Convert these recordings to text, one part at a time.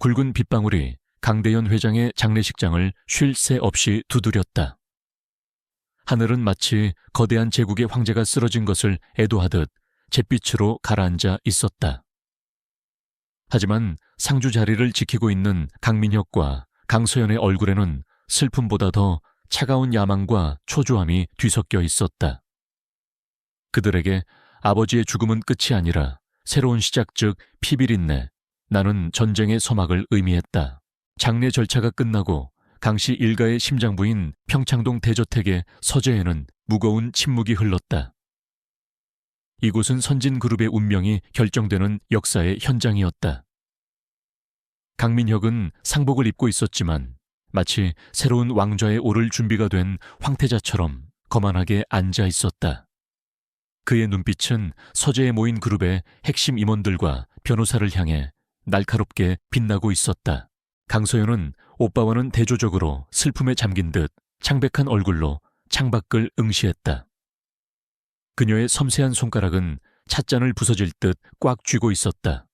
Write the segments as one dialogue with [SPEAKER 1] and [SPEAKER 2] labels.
[SPEAKER 1] 굵은 빗방울이 강대현 회장의 장례식장을 쉴 새 없이 두드렸다. 하늘은 마치 거대한 제국의 황제가 쓰러진 것을 애도하듯 잿빛으로 가라앉아 있었다. 하지만 상주 자리를 지키고 있는 강민혁과 강서연의 얼굴에는 슬픔보다 더 차가운 야망과 초조함이 뒤섞여 있었다. 그들에게 아버지의 죽음은 끝이 아니라 새로운 시작 즉 피비린내, 나는 전쟁의 서막을 의미했다. 장례 절차가 끝나고 강씨 일가의 심장부인 평창동 대저택의 서재에는 무거운 침묵이 흘렀다. 이곳은 선진그룹의 운명이 결정되는 역사의 현장이었다. 강민혁은 상복을 입고 있었지만 마치 새로운 왕좌에 오를 준비가 된 황태자처럼 거만하게 앉아 있었다. 그의 눈빛은 서재에 모인 그룹의 핵심 임원들과 변호사를 향해 날카롭게 빛나고 있었다. 강서연은 오빠와는 대조적으로 슬픔에 잠긴 듯 창백한 얼굴로 창밖을 응시했다. 그녀의 섬세한 손가락은 찻잔을 부서질 듯 꽉 쥐고 있었다.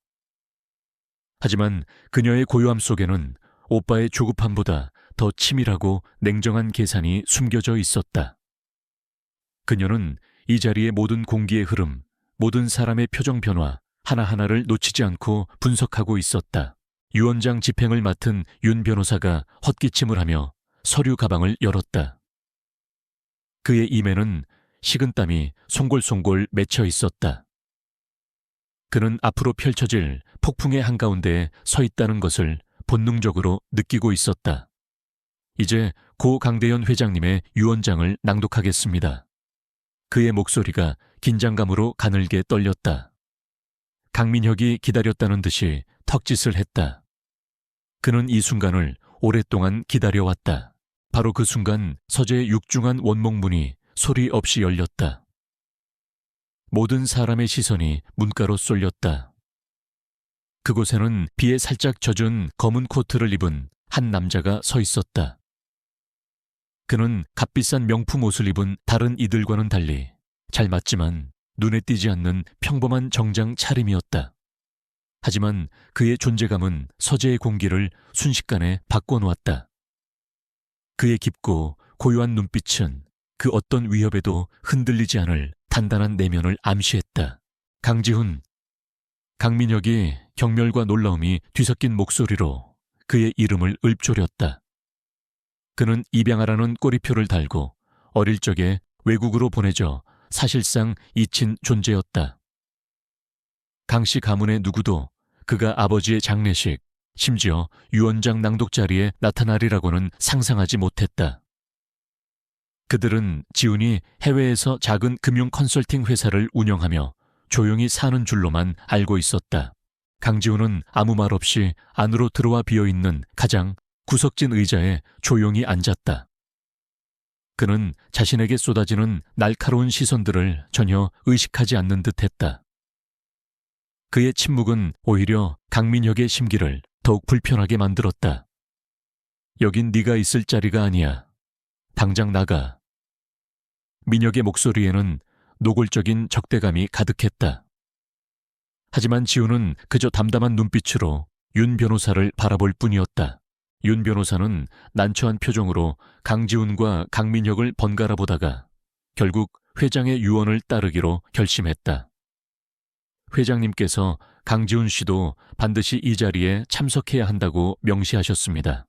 [SPEAKER 1] 하지만 그녀의 고요함 속에는 오빠의 조급함보다 더 치밀하고 냉정한 계산이 숨겨져 있었다. 그녀는 이 자리의 모든 공기의 흐름, 모든 사람의 표정 변화 하나하나를 놓치지 않고 분석하고 있었다. 유언장 집행을 맡은 윤 변호사가 헛기침을 하며 서류 가방을 열었다. 그의 임에는 식은땀이 송골송골 맺혀 있었다. 그는 앞으로 펼쳐질 폭풍의 한가운데에 서 있다는 것을 본능적으로 느끼고 있었다. 이제 고 강대현 회장님의 유언장을 낭독하겠습니다. 그의 목소리가 긴장감으로 가늘게 떨렸다. 강민혁이 기다렸다는 듯이 턱짓을 했다. 그는 이 순간을 오랫동안 기다려왔다. 바로 그 순간 서재의 육중한 원목문이 소리 없이 열렸다. 모든 사람의 시선이 문가로 쏠렸다. 그곳에는 비에 살짝 젖은 검은 코트를 입은 한 남자가 서 있었다. 그는 값비싼 명품 옷을 입은 다른 이들과는 달리 잘 맞지만 눈에 띄지 않는 평범한 정장 차림이었다. 하지만 그의 존재감은 서재의 공기를 순식간에 바꿔놓았다. 그의 깊고 고요한 눈빛은 그 어떤 위협에도 흔들리지 않을 단단한 내면을 암시했다. 강지훈. 강민혁이 경멸과 놀라움이 뒤섞인 목소리로 그의 이름을 읊조렸다. 그는 입양아라는 꼬리표를 달고 어릴 적에 외국으로 보내져 사실상 잊힌 존재였다. 강씨 가문의 누구도 그가 아버지의 장례식, 심지어 유언장 낭독 자리에 나타나리라고는 상상하지 못했다. 그들은 지훈이 해외에서 작은 금융 컨설팅 회사를 운영하며 조용히 사는 줄로만 알고 있었다. 강지훈은 아무 말 없이 안으로 들어와 비어있는 가장 구석진 의자에 조용히 앉았다. 그는 자신에게 쏟아지는 날카로운 시선들을 전혀 의식하지 않는 듯했다. 그의 침묵은 오히려 강민혁의 심기를 더욱 불편하게 만들었다. 여긴 네가 있을 자리가 아니야. 당장 나가. 민혁의 목소리에는 노골적인 적대감이 가득했다. 하지만 지훈은 그저 담담한 눈빛으로 윤 변호사를 바라볼 뿐이었다. 윤 변호사는 난처한 표정으로 강지훈과 강민혁을 번갈아 보다가 결국 회장의 유언을 따르기로 결심했다. 회장님께서 강지훈 씨도 반드시 이 자리에 참석해야 한다고 명시하셨습니다.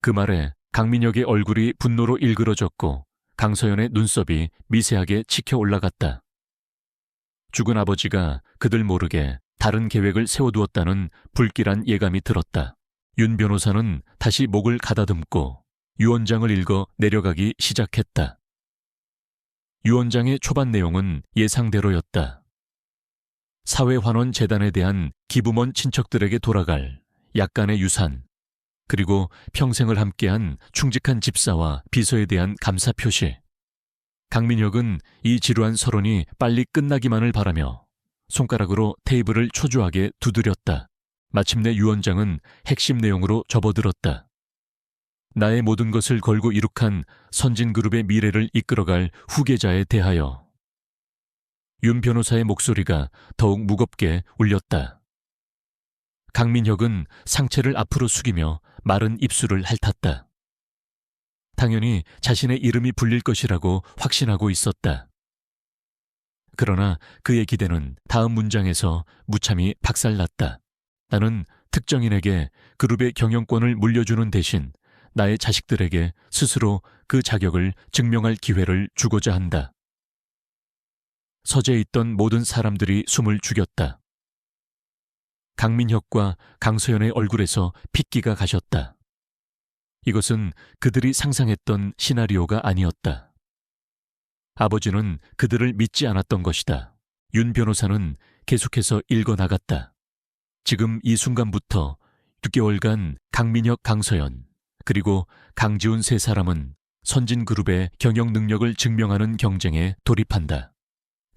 [SPEAKER 1] 그 말에 강민혁의 얼굴이 분노로 일그러졌고 강서연의 눈썹이 미세하게 치켜 올라갔다. 죽은 아버지가 그들 모르게 다른 계획을 세워두었다는 불길한 예감이 들었다. 윤 변호사는 다시 목을 가다듬고 유언장을 읽어 내려가기 시작했다. 유언장의 초반 내용은 예상대로였다. 사회환원재단에 대한 기부먼 친척들에게 돌아갈 약간의 유산, 그리고 평생을 함께한 충직한 집사와 비서에 대한 감사 표시. 강민혁은 이 지루한 서론이 빨리 끝나기만을 바라며 손가락으로 테이블을 초조하게 두드렸다. 마침내 유언장은 핵심 내용으로 접어들었다. 나의 모든 것을 걸고 이룩한 선진그룹의 미래를 이끌어갈 후계자에 대하여. 윤 변호사의 목소리가 더욱 무겁게 울렸다. 강민혁은 상체를 앞으로 숙이며 마른 입술을 핥았다. 당연히 자신의 이름이 불릴 것이라고 확신하고 있었다. 그러나 그의 기대는 다음 문장에서 무참히 박살났다. 나는 특정인에게 그룹의 경영권을 물려주는 대신 나의 자식들에게 스스로 그 자격을 증명할 기회를 주고자 한다. 서재에 있던 모든 사람들이 숨을 죽였다. 강민혁과 강서연의 얼굴에서 핏기가 가셨다. 이것은 그들이 상상했던 시나리오가 아니었다. 아버지는 그들을 믿지 않았던 것이다. 윤 변호사는 계속해서 읽어나갔다. 지금 이 순간부터 6개월간 강민혁, 강서연, 그리고 강지훈 세 사람은 선진그룹의 경영 능력을 증명하는 경쟁에 돌입한다.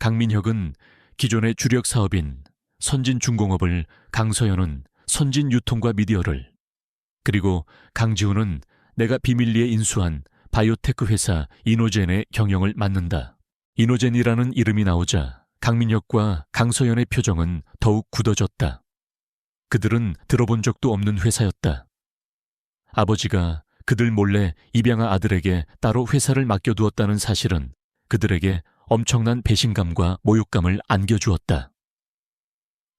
[SPEAKER 1] 강민혁은 기존의 주력 사업인 선진중공업을, 강서연은 선진유통과 미디어를, 그리고 강지훈은 내가 비밀리에 인수한 바이오테크 회사 이노젠의 경영을 맡는다. 이노젠이라는 이름이 나오자 강민혁과 강서연의 표정은 더욱 굳어졌다. 그들은 들어본 적도 없는 회사였다. 아버지가 그들 몰래 입양아 아들에게 따로 회사를 맡겨두었다는 사실은 그들에게 엄청난 배신감과 모욕감을 안겨주었다.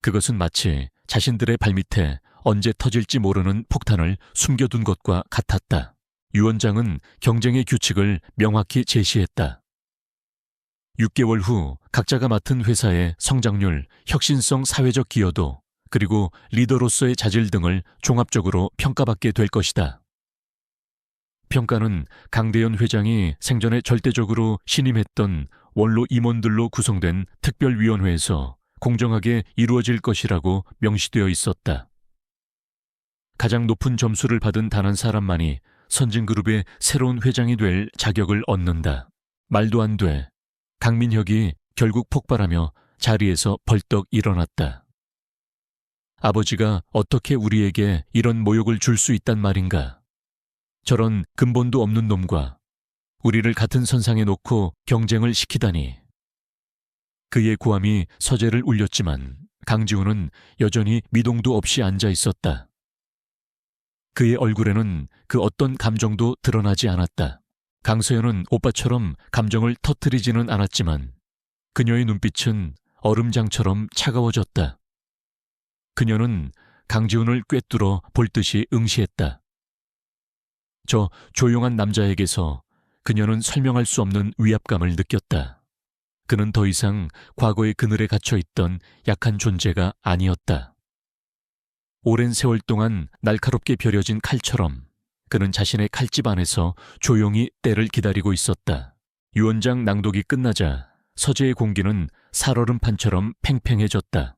[SPEAKER 1] 그것은 마치 자신들의 발밑에 언제 터질지 모르는 폭탄을 숨겨둔 것과 같았다. 유 원장은 경쟁의 규칙을 명확히 제시했다. 6개월 후 각자가 맡은 회사의 성장률, 혁신성 사회적 기여도, 그리고 리더로서의 자질 등을 종합적으로 평가받게 될 것이다. 평가는 강대현 회장이 생전에 절대적으로 신임했던 원로 임원들로 구성된 특별위원회에서 공정하게 이루어질 것이라고 명시되어 있었다. 가장 높은 점수를 받은 단 한 사람만이 선진그룹의 새로운 회장이 될 자격을 얻는다. 말도 안 돼. 강민혁이 결국 폭발하며 자리에서 벌떡 일어났다. 아버지가 어떻게 우리에게 이런 모욕을 줄 수 있단 말인가? 저런 근본도 없는 놈과 우리를 같은 선상에 놓고 경쟁을 시키다니. 그의 고함이 서재를 울렸지만 강지훈은 여전히 미동도 없이 앉아 있었다. 그의 얼굴에는 그 어떤 감정도 드러나지 않았다. 강서연은 오빠처럼 감정을 터뜨리지는 않았지만 그녀의 눈빛은 얼음장처럼 차가워졌다. 그녀는 강지훈을 꿰뚫어 볼 듯이 응시했다. 저 조용한 남자에게서 그녀는 설명할 수 없는 위압감을 느꼈다. 그는 더 이상 과거의 그늘에 갇혀있던 약한 존재가 아니었다. 오랜 세월 동안 날카롭게 벼려진 칼처럼 그는 자신의 칼집 안에서 조용히 때를 기다리고 있었다. 유 원장 낭독이 끝나자 서재의 공기는 살얼음판처럼 팽팽해졌다.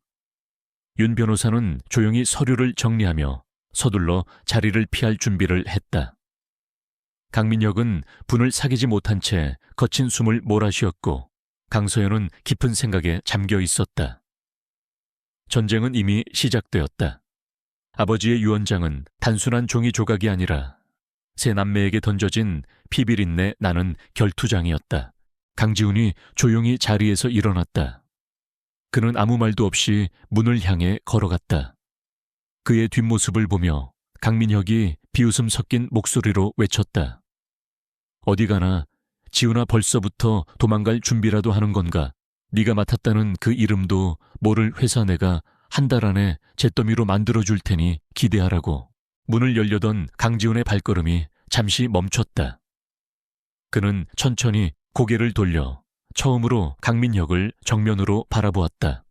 [SPEAKER 1] 윤 변호사는 조용히 서류를 정리하며 서둘러 자리를 피할 준비를 했다. 강민혁은 분을 사귀지 못한 채 거친 숨을 몰아쉬었고 강서연은 깊은 생각에 잠겨 있었다. 전쟁은 이미 시작되었다. 아버지의 유 원장은 단순한 종이 조각이 아니라 세 남매에게 던져진 피비린내 나는 결투장이었다. 강지훈이 조용히 자리에서 일어났다. 그는 아무 말도 없이 문을 향해 걸어갔다. 그의 뒷모습을 보며 강민혁이 비웃음 섞인 목소리로 외쳤다. 어디 가나 지훈아, 벌써부터 도망갈 준비라도 하는 건가? 네가 맡았다는 그 이름도 모를 회사 내가 한 달 안에 잿더미로 만들어줄 테니 기대하라고. 문을 열려던 강지훈의 발걸음이 잠시 멈췄다. 그는 천천히 고개를 돌려 처음으로 강민혁을 정면으로 바라보았다.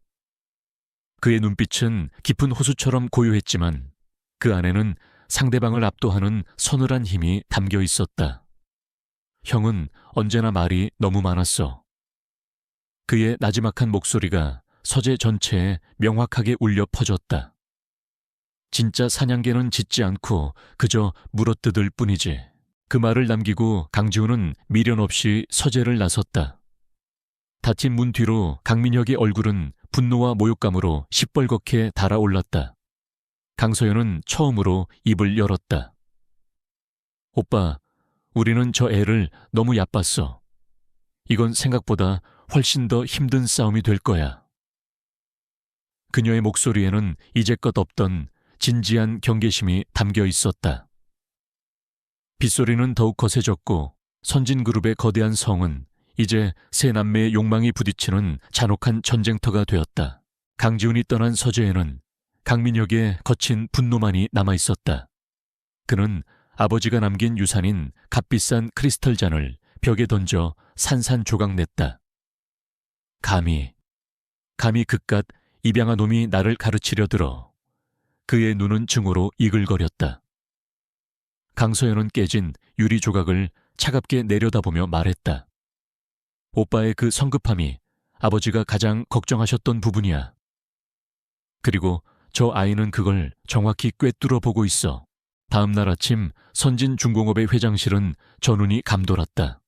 [SPEAKER 1] 그의 눈빛은 깊은 호수처럼 고요했지만 그 안에는 상대방을 압도하는 서늘한 힘이 담겨 있었다. 형은 언제나 말이 너무 많았어. 그의 나지막한 목소리가 서재 전체에 명확하게 울려 퍼졌다. 진짜 사냥개는 짖지 않고 그저 물어뜯을 뿐이지. 그 말을 남기고 강지훈은 미련 없이 서재를 나섰다. 닫힌 문 뒤로 강민혁의 얼굴은 분노와 모욕감으로 시뻘겋게 달아올랐다. 강서연은 처음으로 입을 열었다. 오빠, 우리는 저 애를 너무 얕봤어. 이건 생각보다 훨씬 더 힘든 싸움이 될 거야. 그녀의 목소리에는 이제껏 없던 진지한 경계심이 담겨 있었다. 빗소리는 더욱 거세졌고 선진그룹의 거대한 성은 이제 세 남매의 욕망이 부딪히는 잔혹한 전쟁터가 되었다. 강지훈이 떠난 서재에는 강민혁의 거친 분노만이 남아있었다. 그는 아버지가 남긴 유산인 값비싼 크리스털 잔을 벽에 던져 산산조각냈다. 감히 그깟 입양한 놈이 나를 가르치려 들어. 그의 눈은 증오로 이글거렸다. 강서연은 깨진 유리 조각을 차갑게 내려다보며 말했다. 오빠의 그 성급함이 아버지가 가장 걱정하셨던 부분이야. 그리고 저 아이는 그걸 정확히 꿰뚫어 보고 있어. 다음 날 아침 선진중공업의 회장실은 전운이 감돌았다.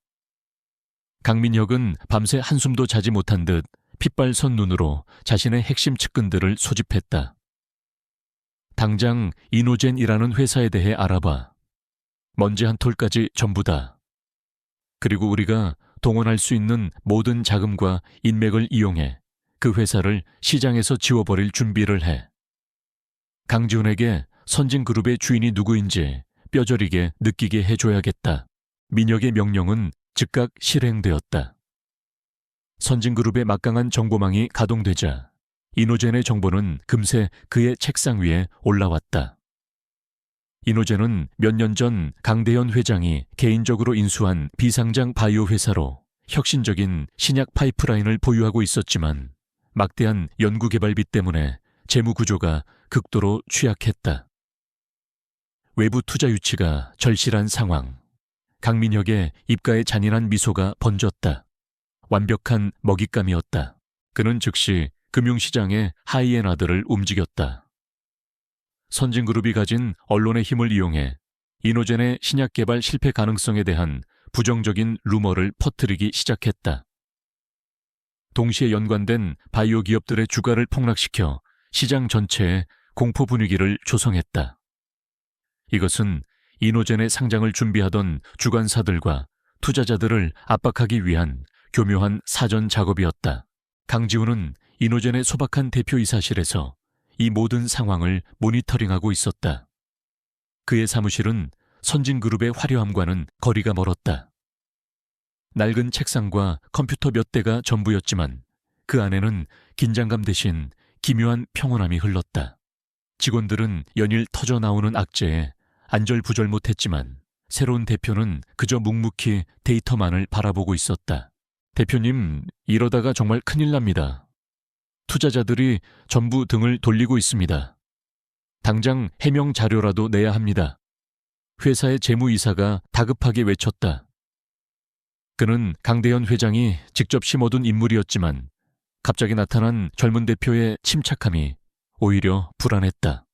[SPEAKER 1] 강민혁은 밤새 한숨도 자지 못한 듯 핏발선 눈으로 자신의 핵심 측근들을 소집했다. 당장 이노젠이라는 회사에 대해 알아봐. 먼지 한 톨까지 전부다. 그리고 우리가 동원할 수 있는 모든 자금과 인맥을 이용해 그 회사를 시장에서 지워버릴 준비를 해. 강지훈에게 선진그룹의 주인이 누구인지 뼈저리게 느끼게 해줘야겠다. 민혁의 명령은 즉각 실행되었다. 선진그룹의 막강한 정보망이 가동되자 이노젠의 정보는 금세 그의 책상 위에 올라왔다. 이노젠은 몇 년 전 강대현 회장이 개인적으로 인수한 비상장 바이오 회사로 혁신적인 신약 파이프라인을 보유하고 있었지만 막대한 연구개발비 때문에 재무 구조가 극도로 취약했다. 외부 투자 유치가 절실한 상황. 강민혁의 입가에 잔인한 미소가 번졌다. 완벽한 먹잇감이었다. 그는 즉시 금융시장의 하이에나들을 움직였다. 선진그룹이 가진 언론의 힘을 이용해 이노젠의 신약 개발 실패 가능성에 대한 부정적인 루머를 퍼뜨리기 시작했다. 동시에 연관된 바이오 기업들의 주가를 폭락시켜 시장 전체에 공포 분위기를 조성했다. 이것은 이노젠의 상장을 준비하던 주관사들과 투자자들을 압박하기 위한 교묘한 사전 작업이었다. 강지훈은 이노젠의 소박한 대표이사실에서 이 모든 상황을 모니터링하고 있었다. 그의 사무실은 선진그룹의 화려함과는 거리가 멀었다. 낡은 책상과 컴퓨터 몇 대가 전부였지만 그 안에는 긴장감 대신 기묘한 평온함이 흘렀다. 직원들은 연일 터져나오는 악재에 안절부절 못했지만 새로운 대표는 그저 묵묵히 데이터만을 바라보고 있었다. 대표님, 이러다가 정말 큰일 납니다. 투자자들이 전부 등을 돌리고 있습니다. 당장 해명 자료라도 내야 합니다. 회사의 재무이사가 다급하게 외쳤다. 그는 강대현 회장이 직접 심어둔 인물이었지만 갑자기 나타난 젊은 대표의 침착함이 오히려 불안했다.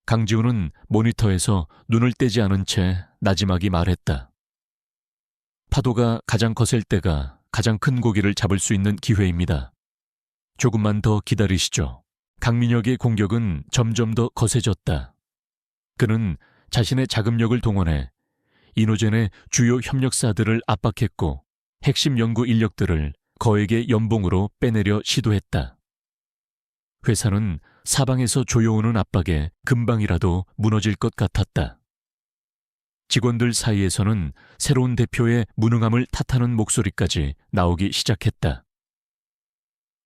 [SPEAKER 1] 강지훈은 모니터에서 눈을 떼지 않은 채 나지막이 말했다. 파도가 가장 거셀 때가 가장 큰 고기를 잡을 수 있는 기회입니다. 조금만 더 기다리시죠. 강민혁의 공격은 점점 더 거세졌다. 그는 자신의 자금력을 동원해 이노젠의 주요 협력사들을 압박했고 핵심 연구 인력들을 거액의 연봉으로 빼내려 시도했다. 회사는 사방에서 조여오는 압박에 금방이라도 무너질 것 같았다. 직원들 사이에서는 새로운 대표의 무능함을 탓하는 목소리까지 나오기 시작했다.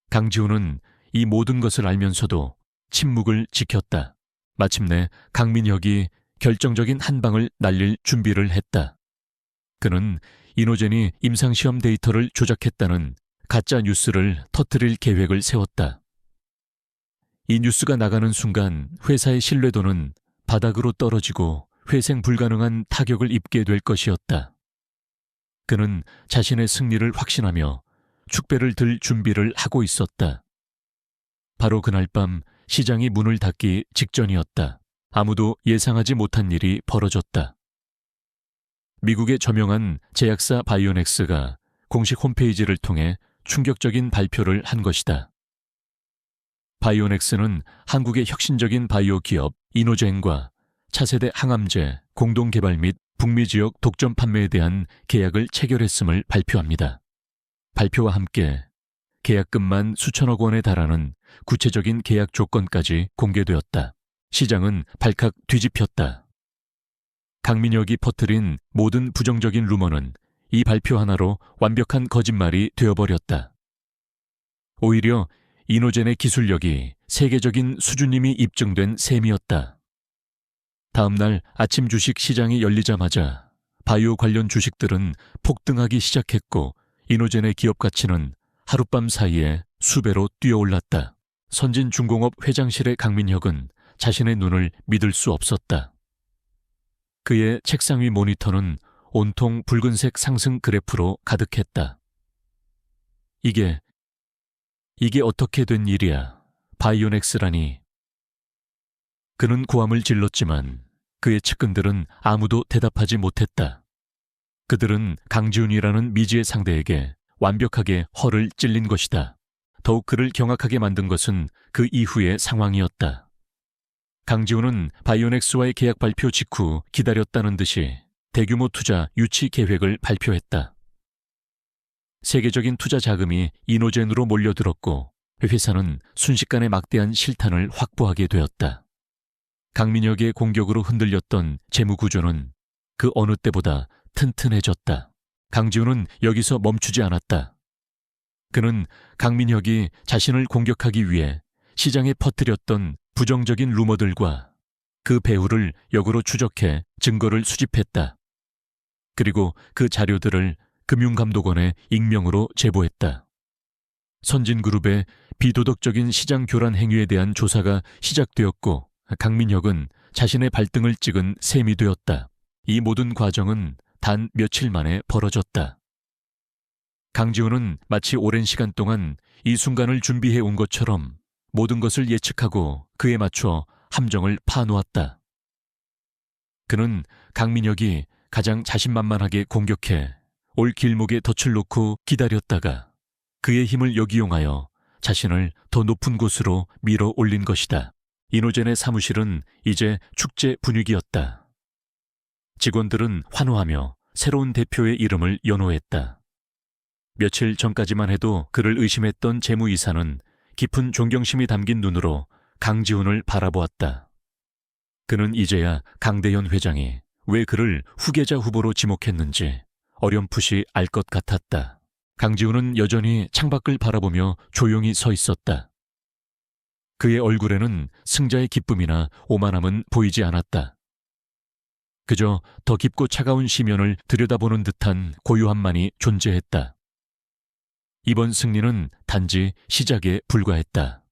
[SPEAKER 1] 강지훈은 이 모든 것을 알면서도 침묵을 지켰다. 마침내 강민혁이 결정적인 한 방을 날릴 준비를 했다. 그는 이노젠이 임상시험 데이터를 조작했다는 가짜 뉴스를 터뜨릴 계획을 세웠다. 이 뉴스가 나가는 순간 회사의 신뢰도는 바닥으로 떨어지고 회생 불가능한 타격을 입게 될 것이었다. 그는 자신의 승리를 확신하며 축배를 들 준비를 하고 있었다. 바로 그날 밤 시장이 문을 닫기 직전이었다. 아무도 예상하지 못한 일이 벌어졌다. 미국의 저명한 제약사 바이오넥스가 공식 홈페이지를 통해 충격적인 발표를 한 것이다. 바이오넥스는 한국의 혁신적인 바이오 기업 이노젠과 차세대 항암제 공동 개발 및 북미 지역 독점 판매에 대한 계약을 체결했음을 발표합니다. 발표와 함께 계약금만 수천억 원에 달하는 구체적인 계약 조건까지 공개되었다. 시장은 발칵 뒤집혔다. 강민혁이 퍼뜨린 모든 부정적인 루머는 이 발표 하나로 완벽한 거짓말이 되어버렸다. 오히려 이노젠의 기술력이 세계적인 수준임이 입증된 셈이었다. 다음 날 아침 주식 시장이 열리자마자 바이오 관련 주식들은 폭등하기 시작했고 이노젠의 기업 가치는 하룻밤 사이에 수배로 뛰어올랐다. 선진중공업 회장실의 강민혁은 자신의 눈을 믿을 수 없었다. 그의 책상 위 모니터는 온통 붉은색 상승 그래프로 가득했다. 이게 어떻게 된 일이야? 바이오넥스라니. 그는 고함을 질렀지만 그의 측근들은 아무도 대답하지 못했다. 그들은 강지훈이라는 미지의 상대에게 완벽하게 허를 찔린 것이다. 더욱 그를 경악하게 만든 것은 그 이후의 상황이었다. 강지훈은 바이오넥스와의 계약 발표 직후 기다렸다는 듯이 대규모 투자 유치 계획을 발표했다. 세계적인 투자 자금이 이노젠으로 몰려들었고 회사는 순식간에 막대한 실탄을 확보하게 되었다. 강민혁의 공격으로 흔들렸던 재무 구조는 그 어느 때보다 튼튼해졌다. 강지훈은 여기서 멈추지 않았다. 그는 강민혁이 자신을 공격하기 위해 시장에 퍼뜨렸던 부정적인 루머들과 그 배후를 역으로 추적해 증거를 수집했다. 그리고 그 자료들을 금융감독원에 익명으로 제보했다. 선진그룹의 비도덕적인 시장 교란 행위에 대한 조사가 시작되었고 강민혁은 자신의 발등을 찍은 셈이 되었다. 이 모든 과정은 단 며칠 만에 벌어졌다. 강지훈은 마치 오랜 시간 동안 이 순간을 준비해 온 것처럼 모든 것을 예측하고 그에 맞춰 함정을 파놓았다. 그는 강민혁이 가장 자신만만하게 공격해 올 길목에 덫을 놓고 기다렸다가 그의 힘을 역이용하여 자신을 더 높은 곳으로 밀어 올린 것이다. 이노젠의 사무실은 이제 축제 분위기였다. 직원들은 환호하며 새로운 대표의 이름을 연호했다. 며칠 전까지만 해도 그를 의심했던 재무이사는 깊은 존경심이 담긴 눈으로 강지훈을 바라보았다. 그는 이제야 강대현 회장이 왜 그를 후계자 후보로 지목했는지 어렴풋이 알 것 같았다. 강지훈은 여전히 창밖을 바라보며 조용히 서 있었다. 그의 얼굴에는 승자의 기쁨이나 오만함은 보이지 않았다. 그저 더 깊고 차가운 심연을 들여다보는 듯한 고요함만이 존재했다. 이번 승리는 단지 시작에 불과했다.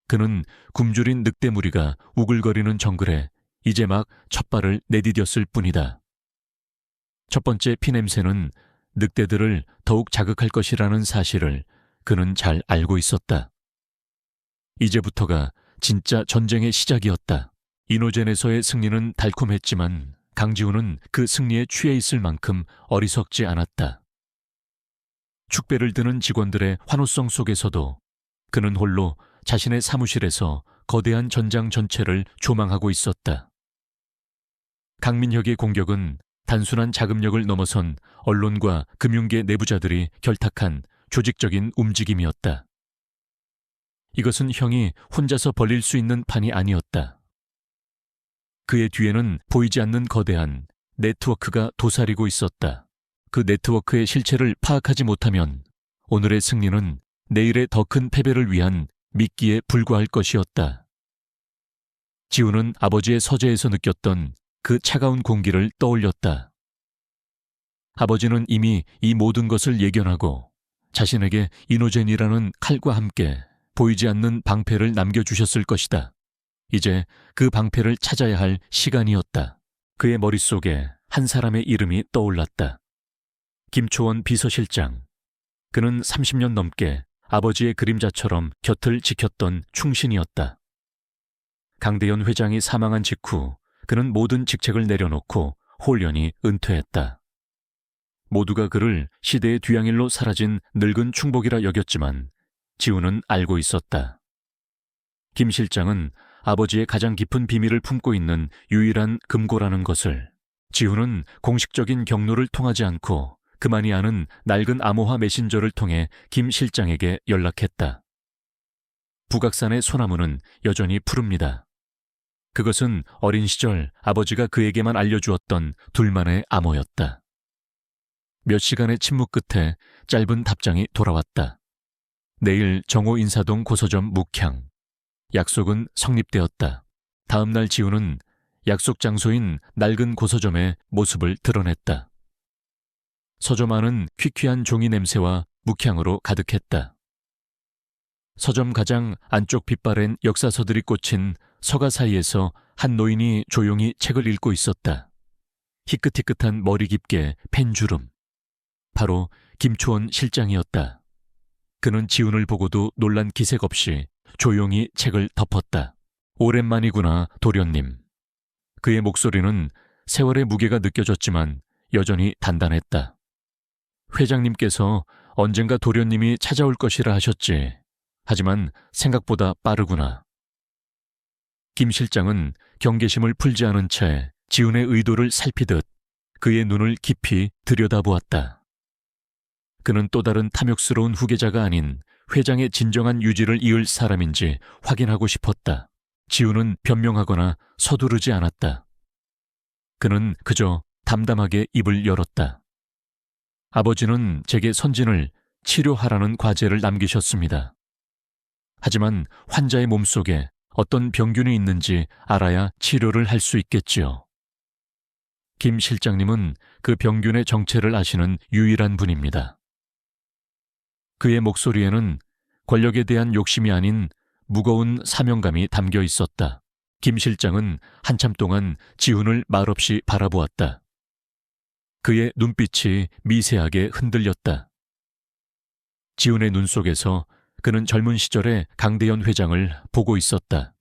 [SPEAKER 1] 그는 굶주린 늑대 무리가 우글거리는 정글에 이제 막 첫 발을 내디뎠을 뿐이다. 첫 번째 피냄새는 늑대들을 더욱 자극할 것이라는 사실을 그는 잘 알고 있었다. 이제부터가 진짜 전쟁의 시작이었다. 이노젠에서의 승리는 달콤했지만 강지훈은 그 승리에 취해 있을 만큼 어리석지 않았다. 축배를 드는 직원들의 환호성 속에서도 그는 홀로 자신의 사무실에서 거대한 전장 전체를 조망하고 있었다. 강민혁의 공격은 단순한 자금력을 넘어선 언론과 금융계 내부자들이 결탁한 조직적인 움직임이었다. 이것은 형이 혼자서 벌릴 수 있는 판이 아니었다. 그의 뒤에는 보이지 않는 거대한 네트워크가 도사리고 있었다. 그 네트워크의 실체를 파악하지 못하면 오늘의 승리는 내일의 더 큰 패배를 위한 미끼에 불과할 것이었다. 지훈은 아버지의 서재에서 느꼈던 그 차가운 공기를 떠올렸다. 아버지는 이미 이 모든 것을 예견하고 자신에게 이노젠이라는 칼과 함께 보이지 않는 방패를 남겨주셨을 것이다. 이제 그 방패를 찾아야 할 시간이었다. 그의 머릿속에 한 사람의 이름이 떠올랐다. 김초원 비서실장. 그는 30년 넘게 아버지의 그림자처럼 곁을 지켰던 충신이었다. 강대현 회장이 사망한 직후 그는 모든 직책을 내려놓고 홀연히 은퇴했다. 모두가 그를 시대의 뒤양일로 사라진 늙은 충복이라 여겼지만 지훈은 알고 있었다. 김 실장은 아버지의 가장 깊은 비밀을 품고 있는 유일한 금고라는 것을 지훈은 공식적인 경로를 통하지 않고 그만이 아는 낡은 암호화 메신저를 통해 김 실장에게 연락했다. 북악산의 소나무는 여전히 푸릅니다. 그것은 어린 시절 아버지가 그에게만 알려주었던 둘만의 암호였다. 몇 시간의 침묵 끝에 짧은 답장이 돌아왔다. 내일 정오 인사동 고서점 묵향. 약속은 성립되었다. 다음 날 지우는 약속 장소인 낡은 고서점의 모습을 드러냈다. 서점 안은 퀴퀴한 종이 냄새와 묵향으로 가득했다. 서점 가장 안쪽 빛바랜 역사서들이 꽂힌 서가 사이에서 한 노인이 조용히 책을 읽고 있었다. 희끗희끗한 머리 깊게 펜주름. 바로 김초원 실장이었다. 그는 지훈을 보고도 놀란 기색 없이 조용히 책을 덮었다. 오랜만이구나, 도련님. 그의 목소리는 세월의 무게가 느껴졌지만 여전히 단단했다. 회장님께서 언젠가 도련님이 찾아올 것이라 하셨지. 하지만 생각보다 빠르구나. 김 실장은 경계심을 풀지 않은 채 지훈의 의도를 살피듯 그의 눈을 깊이 들여다보았다. 그는 또 다른 탐욕스러운 후계자가 아닌 회장의 진정한 유지를 이을 사람인지 확인하고 싶었다. 지훈은 변명하거나 서두르지 않았다. 그는 그저 담담하게 입을 열었다. 아버지는 제게 선진을 치료하라는 과제를 남기셨습니다. 하지만 환자의 몸속에 어떤 병균이 있는지 알아야 치료를 할 수 있겠지요. 김 실장님은 그 병균의 정체를 아시는 유일한 분입니다. 그의 목소리에는 권력에 대한 욕심이 아닌 무거운 사명감이 담겨 있었다. 김 실장은 한참 동안 지훈을 말없이 바라보았다. 그의 눈빛이 미세하게 흔들렸다. 지훈의 눈 속에서 그는 젊은 시절의 강대현 회장을 보고 있었다.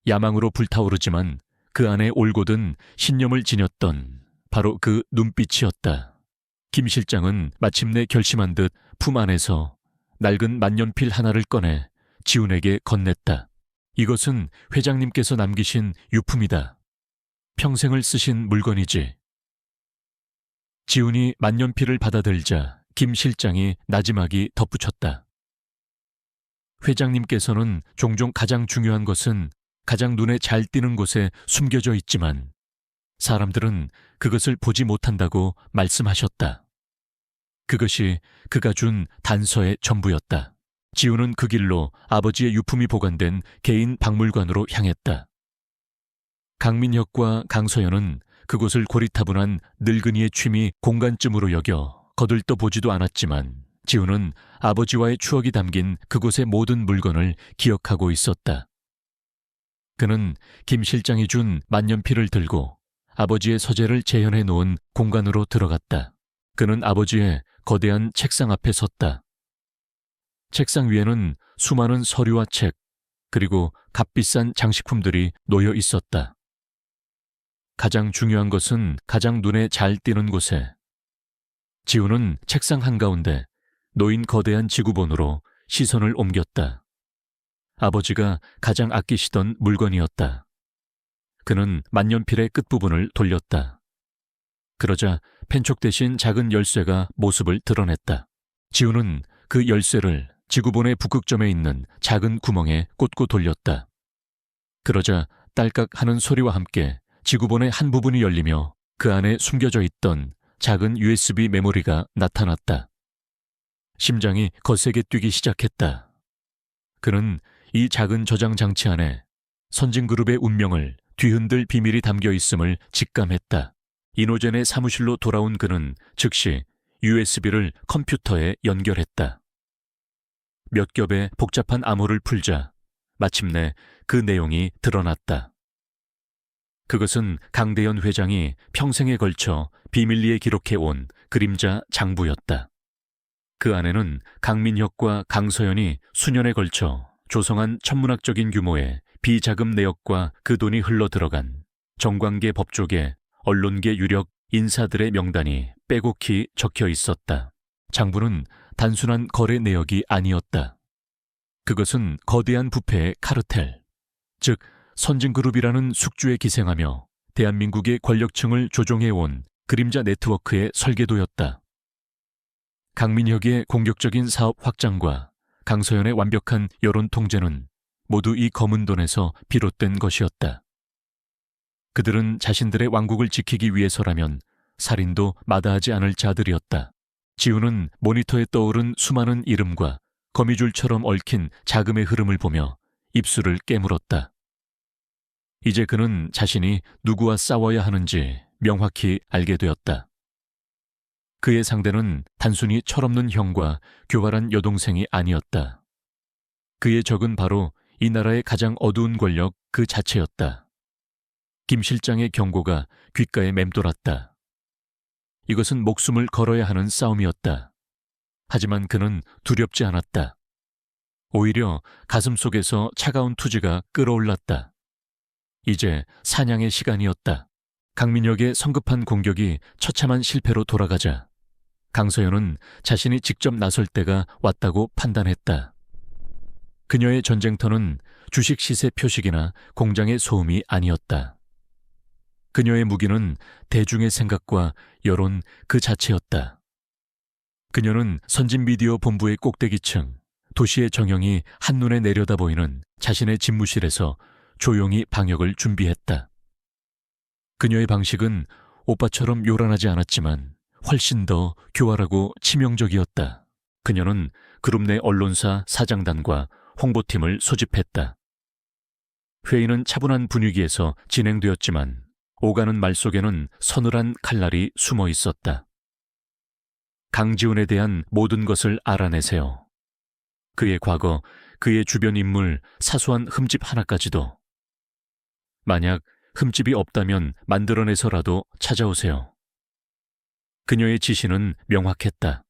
[SPEAKER 1] 야망으로 불타오르지만 그 안에 올곧은 신념을 지녔던 바로 그 눈빛이었다. 김 실장은 마침내 결심한 듯 품 안에서 낡은 만년필 하나를 꺼내 지훈에게 건넸다. 이것은 회장님께서 남기신 유품이다. 평생을 쓰신 물건이지. 지훈이 만년필을 받아들자 김 실장이 나지막이 덧붙였다. 회장님께서는 종종 가장 중요한 것은 가장 눈에 잘 띄는 곳에 숨겨져 있지만 사람들은 그것을 보지 못한다고 말씀하셨다. 그것이 그가 준 단서의 전부였다. 지훈은 그 길로 아버지의 유품이 보관된 개인 박물관으로 향했다. 강민혁과 강서연은 그곳을 고리타분한 늙은이의 취미 공간쯤으로 여겨 거들떠보지도 않았지만 지훈은 아버지와의 추억이 담긴 그곳의 모든 물건을 기억하고 있었다. 그는 김 실장이 준 만년필을 들고 아버지의 서재를 재현해 놓은 공간으로 들어갔다. 그는 아버지의 거대한 책상 앞에 섰다. 책상 위에는 수많은 서류와 책, 그리고 값비싼 장식품들이 놓여 있었다. 가장 중요한 것은 가장 눈에 잘 띄는 곳에. 지훈은 책상 한가운데 놓인 거대한 지구본으로 시선을 옮겼다. 아버지가 가장 아끼시던 물건이었다. 그는 만년필의 끝부분을 돌렸다. 그러자 펜촉 대신 작은 열쇠가 모습을 드러냈다. 지훈은 그 열쇠를 지구본의 북극점에 있는 작은 구멍에 꽂고 돌렸다. 그러자 딸깍 하는 소리와 함께 지구본의 한 부분이 열리며 그 안에 숨겨져 있던 작은 USB 메모리가 나타났다. 심장이 거세게 뛰기 시작했다. 그는 이 작은 저장 장치 안에 선진그룹의 운명을 뒤흔들 비밀이 담겨 있음을 직감했다. 이노젠의 사무실로 돌아온 그는 즉시 USB를 컴퓨터에 연결했다. 몇 겹의 복잡한 암호를 풀자 마침내 그 내용이 드러났다. 그것은 강대현 회장이 평생에 걸쳐 비밀리에 기록해온 그림자 장부였다. 그 안에는 강민혁과 강서연이 수년에 걸쳐 조성한 천문학적인 규모의 비자금 내역과 그 돈이 흘러들어간 정관계 법조계, 언론계 유력 인사들의 명단이 빼곡히 적혀 있었다. 장부는 단순한 거래 내역이 아니었다. 그것은 거대한 부패의 카르텔, 즉 선진그룹이라는 숙주에 기생하며 대한민국의 권력층을 조종해온 그림자 네트워크의 설계도였다. 강민혁의 공격적인 사업 확장과 강서연의 완벽한 여론 통제는 모두 이 검은 돈에서 비롯된 것이었다. 그들은 자신들의 왕국을 지키기 위해서라면 살인도 마다하지 않을 자들이었다. 지우는 모니터에 떠오른 수많은 이름과 거미줄처럼 얽힌 자금의 흐름을 보며 입술을 깨물었다. 이제 그는 자신이 누구와 싸워야 하는지 명확히 알게 되었다. 그의 상대는 단순히 철없는 형과 교활한 여동생이 아니었다. 그의 적은 바로 이 나라의 가장 어두운 권력 그 자체였다. 김 실장의 경고가 귓가에 맴돌았다. 이것은 목숨을 걸어야 하는 싸움이었다. 하지만 그는 두렵지 않았다. 오히려 가슴속에서 차가운 투지가 끓어올랐다. 이제 사냥의 시간이었다. 강민혁의 성급한 공격이 처참한 실패로 돌아가자 강서연은 자신이 직접 나설 때가 왔다고 판단했다. 그녀의 전쟁터는 주식 시세 표식이나 공장의 소음이 아니었다. 그녀의 무기는 대중의 생각과 여론 그 자체였다. 그녀는 선진미디어 본부의 꼭대기층, 도시의 정형이 한눈에 내려다 보이는 자신의 집무실에서 조용히 방역을 준비했다. 그녀의 방식은 오빠처럼 요란하지 않았지만 훨씬 더 교활하고 치명적이었다. 그녀는 그룹 내 언론사 사장단과 홍보팀을 소집했다. 회의는 차분한 분위기에서 진행되었지만 오가는 말 속에는 서늘한 칼날이 숨어 있었다. 강지훈에 대한 모든 것을 알아내세요. 그의 과거, 그의 주변 인물, 사소한 흠집 하나까지도. 만약 흠집이 없다면 만들어내서라도 찾아오세요. 그녀의 지시는 명확했다.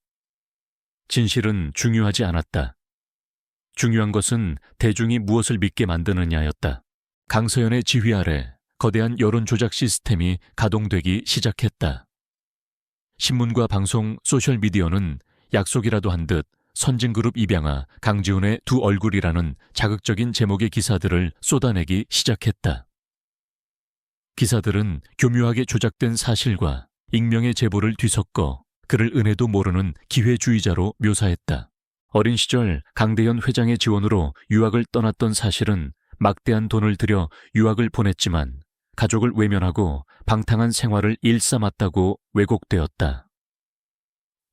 [SPEAKER 1] 진실은 중요하지 않았다. 중요한 것은 대중이 무엇을 믿게 만드느냐였다. 강서연의 지휘 아래 거대한 여론 조작 시스템이 가동되기 시작했다. 신문과 방송, 소셜미디어는 약속이라도 한 듯 선진그룹 입양아, 강지훈의 두 얼굴이라는 자극적인 제목의 기사들을 쏟아내기 시작했다. 기사들은 교묘하게 조작된 사실과 익명의 제보를 뒤섞어 그를 은혜도 모르는 기회주의자로 묘사했다. 어린 시절 강대현 회장의 지원으로 유학을 떠났던 사실은 막대한 돈을 들여 유학을 보냈지만 가족을 외면하고 방탕한 생활을 일삼았다고 왜곡되었다.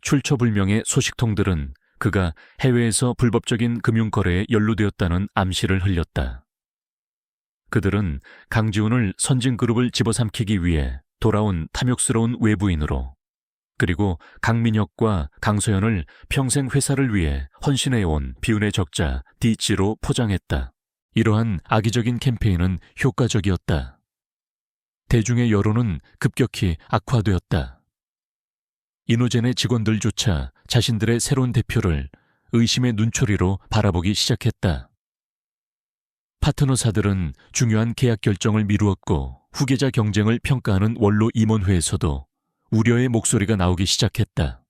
[SPEAKER 1] 출처불명의 소식통들은 그가 해외에서 불법적인 금융거래에 연루되었다는 암시를 흘렸다. 그들은 강지훈을 선진그룹을 집어삼키기 위해 돌아온 탐욕스러운 외부인으로, 그리고 강민혁과 강서연을 평생 회사를 위해 헌신해온 비운의 적자 D치로 포장했다. 이러한 악의적인 캠페인은 효과적이었다. 대중의 여론은 급격히 악화되었다. 이노젠의 직원들조차 자신들의 새로운 대표를 의심의 눈초리로 바라보기 시작했다. 파트너사들은 중요한 계약 결정을 미루었고 후계자 경쟁을 평가하는 원로 임원회에서도 우려의 목소리가 나오기 시작했다.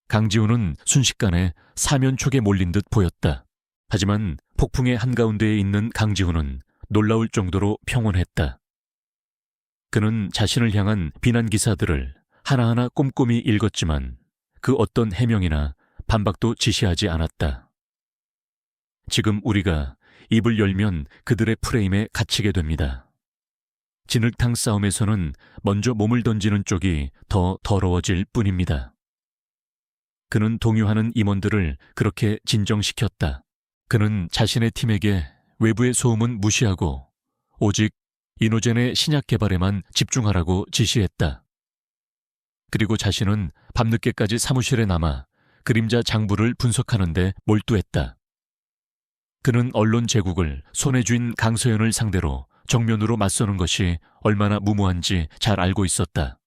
[SPEAKER 1] 강지훈은 순식간에 사면촉에 몰린 듯 보였다. 하지만 폭풍의 한가운데에 있는 강지훈은 놀라울 정도로 평온했다. 그는 자신을 향한 비난 기사들을 하나하나 꼼꼼히 읽었지만 그 어떤 해명이나 반박도 지시하지 않았다. 지금 우리가 입을 열면 그들의 프레임에 갇히게 됩니다. 진흙탕 싸움에서는 먼저 몸을 던지는 쪽이 더 더러워질 뿐입니다. 그는 동요하는 임원들을 그렇게 진정시켰다. 그는 자신의 팀에게 외부의 소음은 무시하고 오직 이노젠의 신약 개발에만 집중하라고 지시했다. 그리고 자신은 밤늦게까지 사무실에 남아 그림자 장부를 분석하는 데 몰두했다. 그는 언론 제국을 손에 쥔 강서연을 상대로 정면으로 맞서는 것이 얼마나 무모한지 잘 알고 있었다.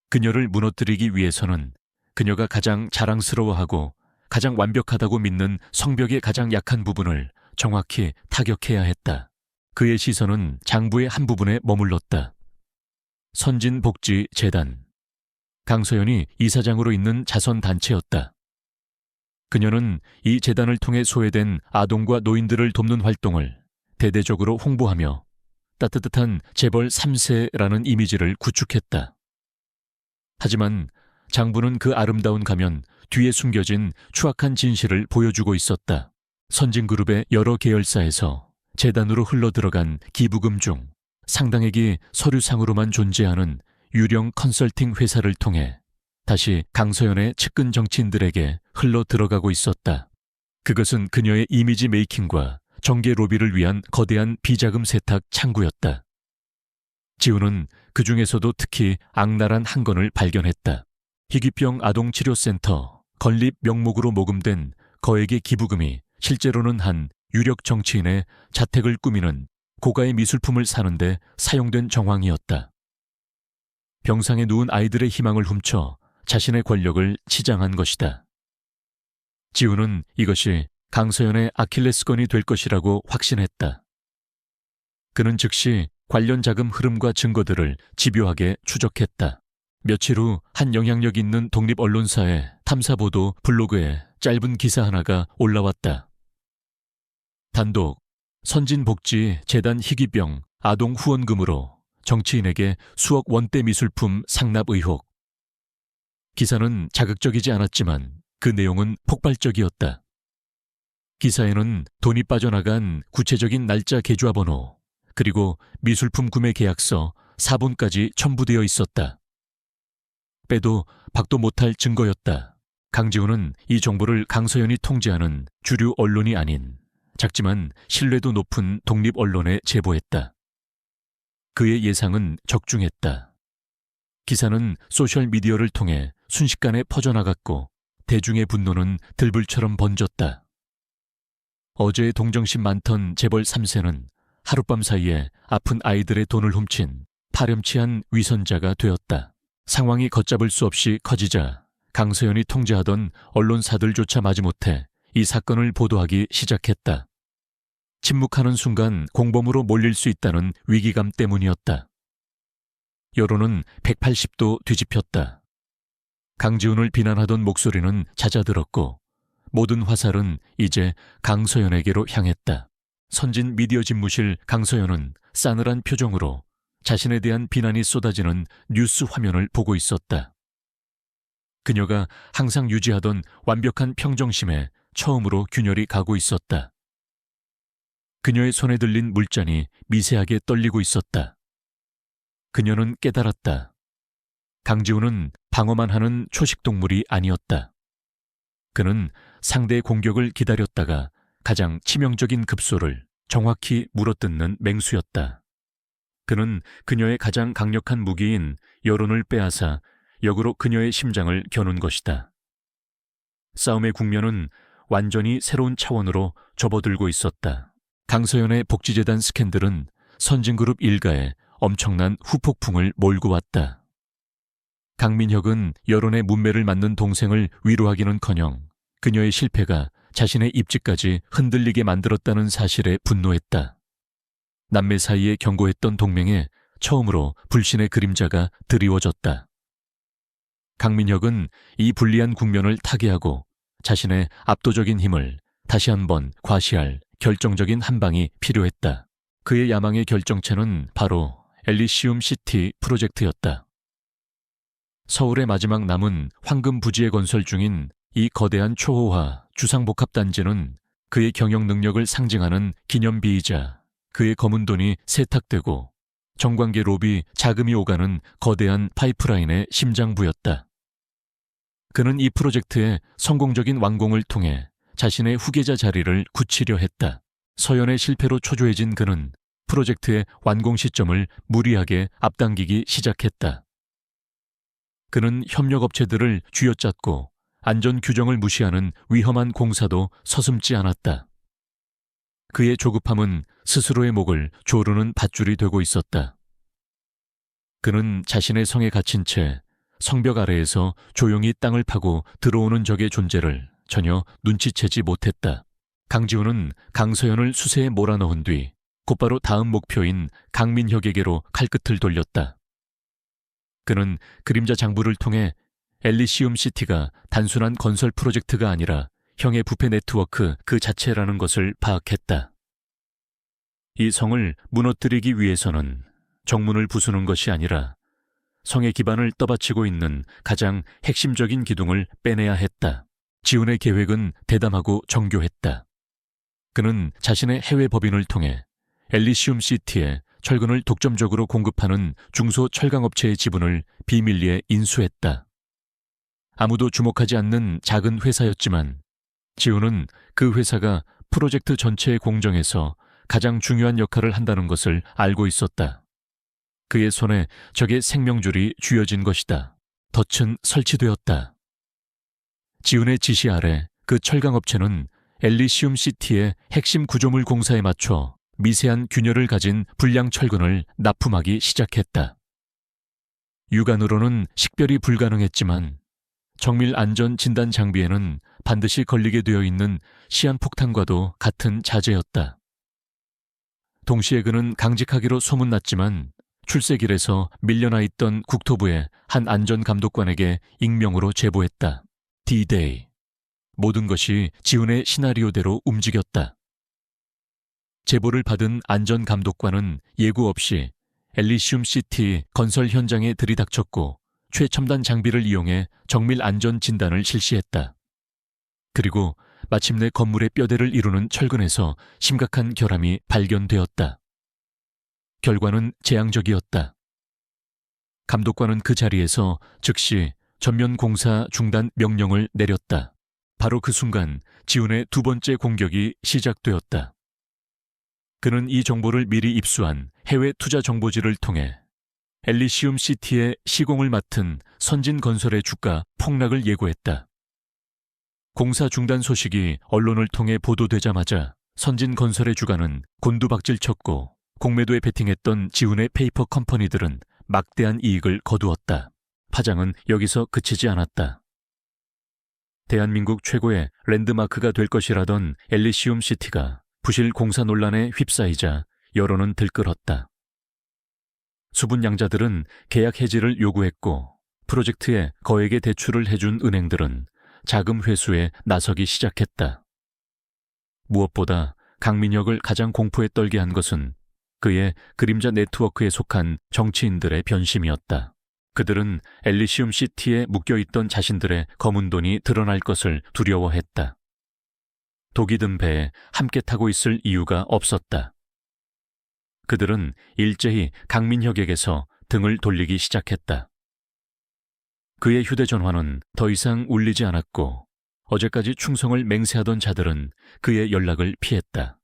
[SPEAKER 1] 그녀를 무너뜨리기 위해서는 그녀가 가장 자랑스러워하고 가장 완벽하다고 믿는 성벽의 가장 약한 부분을 정확히 타격해야 했다. 그의 시선은 장부의 한 부분에 머물렀다. 선진복지재단. 강서연이 이사장으로 있는 자선단체였다. 그녀는 이 재단을 통해 소외된 아동과 노인들을 돕는 활동을 대대적으로 홍보하며 따뜻한 재벌 3세라는 이미지를 구축했다. 하지만 장부는 그 아름다운 가면 뒤에 숨겨진 추악한 진실을 보여주고 있었다. 선진그룹의 여러 계열사에서 재단으로 흘러들어간 기부금 중 상당액이 서류상으로만 존재하는 유령 컨설팅 회사를 통해 다시 강서연의 측근 정치인들에게 흘러들어가고 있었다. 그것은 그녀의 이미지 메이킹과 정계 로비를 위한 거대한 비자금 세탁 창구였다. 지우는 그 중에서도 특히 악랄한 한 건을 발견했다. 희귀병 아동치료센터 건립 명목으로 모금된 거액의 기부금이 실제로는 한 유력 정치인의 자택을 꾸미는 고가의 미술품을 사는데 사용된 정황이었다. 병상에 누운 아이들의 희망을 훔쳐 자신의 권력을 치장한 것이다. 지우는 이것이 강서연의 아킬레스건이 될 것이라고 확신했다. 그는 즉시 관련 자금 흐름과 증거들을 집요하게 추적했다. 며칠 후 한 영향력 있는 독립 언론사의 탐사보도 블로그에 짧은 기사 하나가 올라왔다. 단독, 선진복지 재단 희귀병 아동 후원금으로 정치인에게 수억 원대 미술품 상납 의혹. 기사는 자극적이지 않았지만 그 내용은 폭발적이었다. 기사에는 돈이 빠져나간 구체적인 날짜 계좌번호, 그리고 미술품 구매 계약서 4본까지 첨부되어 있었다. 빼도 박도 못할 증거였다. 강지훈은 이 정보를 강서연이 통제하는 주류 언론이 아닌 작지만 신뢰도 높은 독립 언론에 제보했다. 그의 예상은 적중했다. 기사는 소셜미디어를 통해 순식간에 퍼져나갔고 대중의 분노는 들불처럼 번졌다. 어제 동정심 많던 재벌 3세는 하룻밤 사이에 아픈 아이들의 돈을 훔친 파렴치한 위선자가 되었다. 상황이 걷잡을 수 없이 커지자 강서연이 통제하던 언론사들조차 마지못해 이 사건을 보도하기 시작했다. 침묵하는 순간 공범으로 몰릴 수 있다는 위기감 때문이었다. 여론은 180도 뒤집혔다. 강지훈을 비난하던 목소리는 잦아들었고 모든 화살은 이제 강서연에게로 향했다. 선진 미디어 집무실 강서연은 싸늘한 표정으로 자신에 대한 비난이 쏟아지는 뉴스 화면을 보고 있었다. 그녀가 항상 유지하던 완벽한 평정심에 처음으로 균열이 가고 있었다. 그녀의 손에 들린 물잔이 미세하게 떨리고 있었다. 그녀는 깨달았다. 강지훈은 방어만 하는 초식동물이 아니었다. 그는 상대의 공격을 기다렸다가 가장 치명적인 급소를 정확히 물어뜯는 맹수였다. 그는 그녀의 가장 강력한 무기인 여론을 빼앗아 역으로 그녀의 심장을 겨눈 것이다. 싸움의 국면은 완전히 새로운 차원으로 접어들고 있었다. 강서연의 복지재단 스캔들은 선진그룹 일가에 엄청난 후폭풍을 몰고 왔다. 강민혁은 여론의 문매를 맞는 동생을 위로하기는커녕 그녀의 실패가 자신의 입지까지 흔들리게 만들었다는 사실에 분노했다. 남매 사이에 견고했던 동맹에 처음으로 불신의 그림자가 드리워졌다. 강민혁은 이 불리한 국면을 타개하고 자신의 압도적인 힘을 다시 한번 과시할 결정적인 한 방이 필요했다. 그의 야망의 결정체는 바로 엘리시움 시티 프로젝트였다. 서울의 마지막 남은 황금 부지에 건설 중인 이 거대한 초호화 주상복합단지는 그의 경영 능력을 상징하는 기념비이자 그의 검은 돈이 세탁되고 정관계 로비 자금이 오가는 거대한 파이프라인의 심장부였다. 그는 이 프로젝트의 성공적인 완공을 통해 자신의 후계자 자리를 굳히려 했다. 서연의 실패로 초조해진 그는 프로젝트의 완공 시점을 무리하게 앞당기기 시작했다. 그는 협력업체들을 쥐어짰고 안전 규정을 무시하는 위험한 공사도 서슴지 않았다. 그의 조급함은 스스로의 목을 조르는 밧줄이 되고 있었다. 그는 자신의 성에 갇힌 채 성벽 아래에서 조용히 땅을 파고 들어오는 적의 존재를 전혀 눈치채지 못했다. 강지훈은 강서연을 수세에 몰아넣은 뒤 곧바로 다음 목표인 강민혁에게로 칼끝을 돌렸다. 그는 그림자 장부를 통해 엘리시움 시티가 단순한 건설 프로젝트가 아니라 형의 부패 네트워크 그 자체라는 것을 파악했다. 이 성을 무너뜨리기 위해서는 정문을 부수는 것이 아니라 성의 기반을 떠받치고 있는 가장 핵심적인 기둥을 빼내야 했다. 지훈의 계획은 대담하고 정교했다. 그는 자신의 해외 법인을 통해 엘리시움 시티에 철근을 독점적으로 공급하는 중소철강업체의 지분을 비밀리에 인수했다. 아무도 주목하지 않는 작은 회사였지만 지훈은 그 회사가 프로젝트 전체의 공정에서 가장 중요한 역할을 한다는 것을 알고 있었다. 그의 손에 적의 생명줄이 쥐어진 것이다. 덫은 설치되었다. 지훈의 지시 아래 그 철강업체는 엘리시움 시티의 핵심 구조물 공사에 맞춰 미세한 균열을 가진 불량 철근을 납품하기 시작했다. 육안으로는 식별이 불가능했지만 정밀 안전 진단 장비에는 반드시 걸리게 되어 있는 시한폭탄과도 같은 자재였다. 동시에 그는 강직하기로 소문났지만 출세길에서 밀려나 있던 국토부의 한 안전감독관에게 익명으로 제보했다. D-Day. 모든 것이 지훈의 시나리오대로 움직였다. 제보를 받은 안전감독관은 예고 없이 엘리시움 시티 건설 현장에 들이닥쳤고 최첨단 장비를 이용해 정밀 안전 진단을 실시했다. 그리고 마침내 건물의 뼈대를 이루는 철근에서 심각한 결함이 발견되었다. 결과는 재앙적이었다. 감독관은 그 자리에서 즉시 전면 공사 중단 명령을 내렸다. 바로 그 순간 지훈의 두 번째 공격이 시작되었다. 그는 이 정보를 미리 입수한 해외 투자 정보지를 통해 엘리시움 시티의 시공을 맡은 선진건설의 주가 폭락을 예고했다. 공사 중단 소식이 언론을 통해 보도되자마자 선진건설의 주가는 곤두박질쳤고 공매도에 베팅했던 지훈의 페이퍼 컴퍼니들은 막대한 이익을 거두었다. 파장은 여기서 그치지 않았다. 대한민국 최고의 랜드마크가 될 것이라던 엘리시움 시티가 부실 공사 논란에 휩싸이자 여론은 들끓었다. 수분양자들은 계약 해지를 요구했고 프로젝트에 거액의 대출을 해준 은행들은 자금 회수에 나서기 시작했다. 무엇보다 강민혁을 가장 공포에 떨게 한 것은 그의 그림자 네트워크에 속한 정치인들의 변심이었다. 그들은 엘리시움 시티에 묶여있던 자신들의 검은 돈이 드러날 것을 두려워했다. 독이 든 배에 함께 타고 있을 이유가 없었다. 그들은 일제히 강민혁에게서 등을 돌리기 시작했다. 그의 휴대전화는 더 이상 울리지 않았고 어제까지 충성을 맹세하던 자들은 그의 연락을 피했다.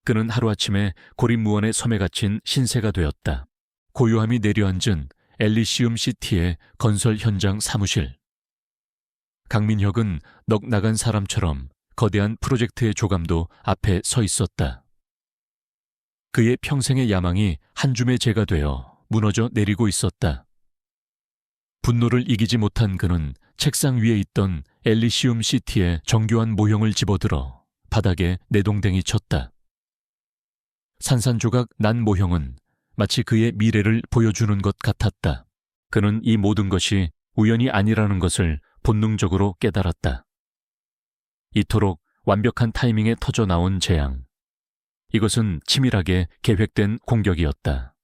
[SPEAKER 1] 그는 하루아침에 고립무원의 섬에 갇힌 신세가 되었다. 고요함이 내려앉은 엘리시움 시티의 건설 현장 사무실. 강민혁은 넋 나간 사람처럼 거대한 프로젝트의 조감도 앞에 서 있었다. 그의 평생의 야망이 한 줌의 재가 되어 무너져 내리고 있었다. 분노를 이기지 못한 그는 책상 위에 있던 엘리시움 시티의 정교한 모형을 집어들어 바닥에 내동댕이 쳤다. 산산조각 난 모형은 마치 그의 미래를 보여주는 것 같았다. 그는 이 모든 것이 우연이 아니라는 것을 본능적으로 깨달았다. 이토록 완벽한 타이밍에 터져 나온 재앙. 이것은 치밀하게 계획된 공격이었다.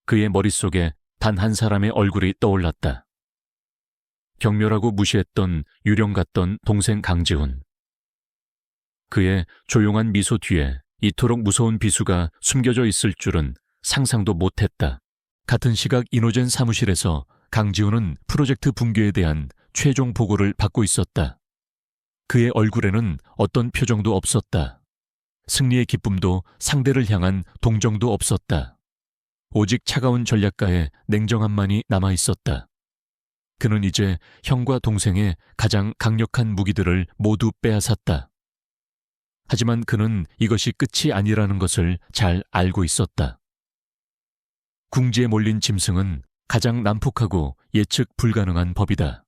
[SPEAKER 1] 그의 머릿속에 단 한 사람의 얼굴이 떠올랐다. 경멸하고 무시했던 유령 같던 동생 강지훈. 그의 조용한 미소 뒤에 이토록 무서운 비수가 숨겨져 있을 줄은 상상도 못했다. 같은 시각 이노젠 사무실에서 강지훈은 프로젝트 붕괴에 대한 최종 보고를 받고 있었다. 그의 얼굴에는 어떤 표정도 없었다. 승리의 기쁨도 상대를 향한 동정도 없었다. 오직 차가운 전략가의 냉정함만이 남아 있었다. 그는 이제 형과 동생의 가장 강력한 무기들을 모두 빼앗았다. 하지만 그는 이것이 끝이 아니라는 것을 잘 알고 있었다. 궁지에 몰린 짐승은 가장 난폭하고 예측 불가능한 법이다.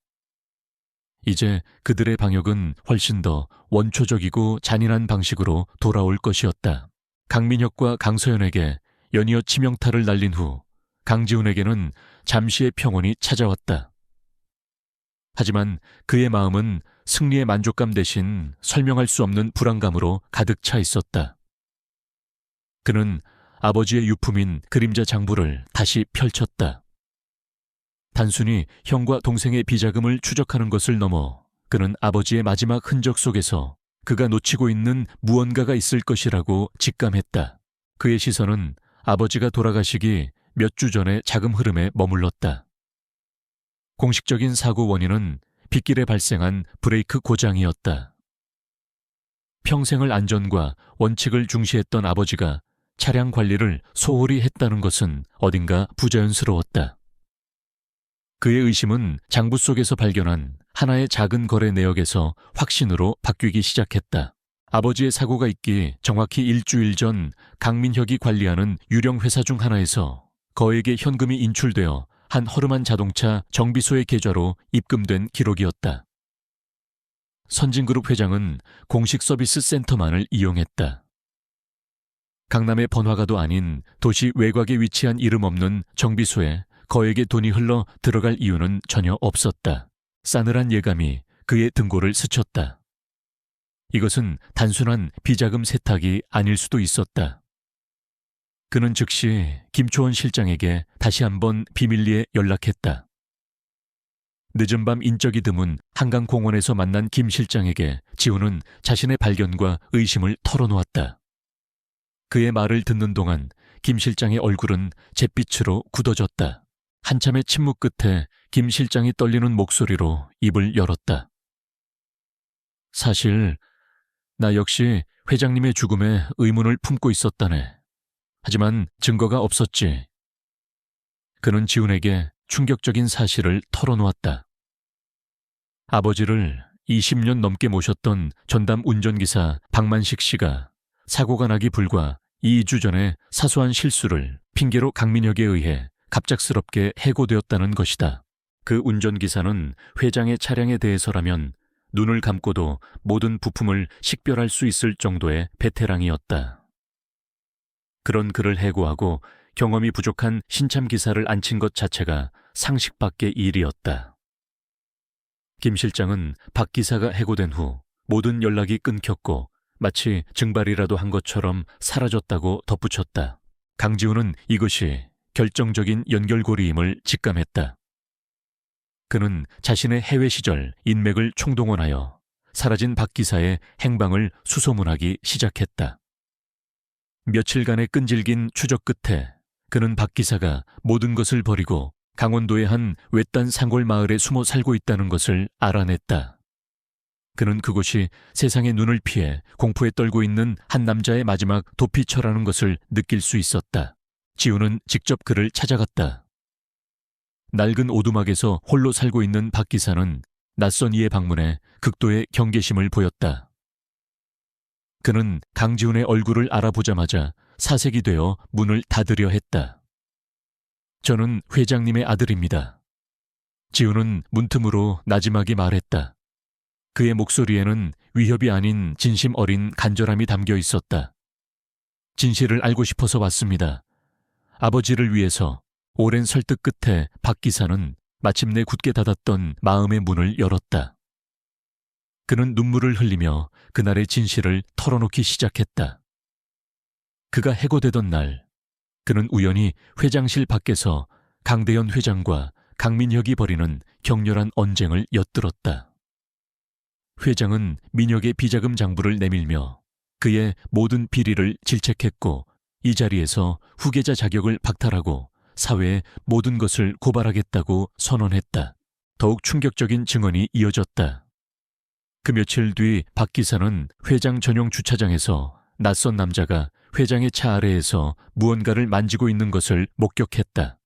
[SPEAKER 1] 이제 그들의 방역은 훨씬 더 원초적이고 잔인한 방식으로 돌아올 것이었다. 강민혁과 강서연에게 연이어 치명타를 날린 후 강지훈에게는 잠시의 평온이 찾아왔다. 하지만 그의 마음은 승리의 만족감 대신 설명할 수 없는 불안감으로 가득 차 있었다. 그는 아버지의 유품인 그림자 장부를 다시 펼쳤다. 단순히 형과 동생의 비자금을 추적하는 것을 넘어 그는 아버지의 마지막 흔적 속에서 그가 놓치고 있는 무언가가 있을 것이라고 직감했다. 그의 시선은 아버지가 돌아가시기 몇 주 전의 자금 흐름에 머물렀다. 공식적인 사고 원인은 빗길에 발생한 브레이크 고장이었다. 평생을 안전과 원칙을 중시했던 아버지가 차량 관리를 소홀히 했다는 것은 어딘가 부자연스러웠다. 그의 의심은 장부 속에서 발견한 하나의 작은 거래 내역에서 확신으로 바뀌기 시작했다. 아버지의 사고가 있기 정확히 일주일 전 강민혁이 관리하는 유령 회사 중 하나에서 거액의 현금이 인출되어 한 허름한 자동차 정비소의 계좌로 입금된 기록이었다. 선진그룹 회장은 공식 서비스 센터만을 이용했다. 강남의 번화가도 아닌 도시 외곽에 위치한 이름 없는 정비소에 거액의 돈이 흘러 들어갈 이유는 전혀 없었다. 싸늘한 예감이 그의 등골을 스쳤다. 이것은 단순한 비자금 세탁이 아닐 수도 있었다. 그는 즉시 김초원 실장에게 다시 한번 비밀리에 연락했다. 늦은 밤 인적이 드문 한강공원에서 만난 김 실장에게 지훈은 자신의 발견과 의심을 털어놓았다. 그의 말을 듣는 동안 김 실장의 얼굴은 잿빛으로 굳어졌다. 한참의 침묵 끝에 김 실장이 떨리는 목소리로 입을 열었다. 사실 나 역시 회장님의 죽음에 의문을 품고 있었다네. 하지만 증거가 없었지. 그는 지훈에게 충격적인 사실을 털어놓았다. 아버지를 20년 넘게 모셨던 전담 운전기사 박만식 씨가 사고가 나기 불과 2주 전에 사소한 실수를 핑계로 강민혁에 의해 갑작스럽게 해고되었다는 것이다. 그 운전기사는 회장의 차량에 대해서라면 눈을 감고도 모든 부품을 식별할 수 있을 정도의 베테랑이었다. 그런 그를 해고하고 경험이 부족한 신참 기사를 앉힌 것 자체가 상식 밖의 일이었다. 김 실장은 박 기사가 해고된 후 모든 연락이 끊겼고 마치 증발이라도 한 것처럼 사라졌다고 덧붙였다. 강지훈은 이것이 결정적인 연결고리임을 직감했다. 그는 자신의 해외 시절 인맥을 총동원하여 사라진 박 기사의 행방을 수소문하기 시작했다. 며칠간의 끈질긴 추적 끝에 그는 박 기사가 모든 것을 버리고 강원도의 한 외딴 산골 마을에 숨어 살고 있다는 것을 알아냈다. 그는 그곳이 세상의 눈을 피해 공포에 떨고 있는 한 남자의 마지막 도피처라는 것을 느낄 수 있었다. 지훈은 직접 그를 찾아갔다. 낡은 오두막에서 홀로 살고 있는 박 기사는 낯선 이의 방문에 극도의 경계심을 보였다. 그는 강지훈의 얼굴을 알아보자마자 사색이 되어 문을 닫으려 했다. 저는 회장님의 아들입니다. 지훈은 문틈으로 나지막이 말했다. 그의 목소리에는 위협이 아닌 진심 어린 간절함이 담겨 있었다. 진실을 알고 싶어서 왔습니다. 아버지를 위해서. 오랜 설득 끝에 박 기사는 마침내 굳게 닫았던 마음의 문을 열었다. 그는 눈물을 흘리며 그날의 진실을 털어놓기 시작했다. 그가 해고되던 날, 그는 우연히 회장실 밖에서 강대현 회장과 강민혁이 벌이는 격렬한 언쟁을 엿들었다. 회장은 민혁의 비자금 장부를 내밀며 그의 모든 비리를 질책했고 이 자리에서 후계자 자격을 박탈하고 사회의 모든 것을 고발하겠다고 선언했다. 더욱 충격적인 증언이 이어졌다. 그 며칠 뒤 박 기사는 회장 전용 주차장에서 낯선 남자가 회장의 차 아래에서 무언가를 만지고 있는 것을 목격했다.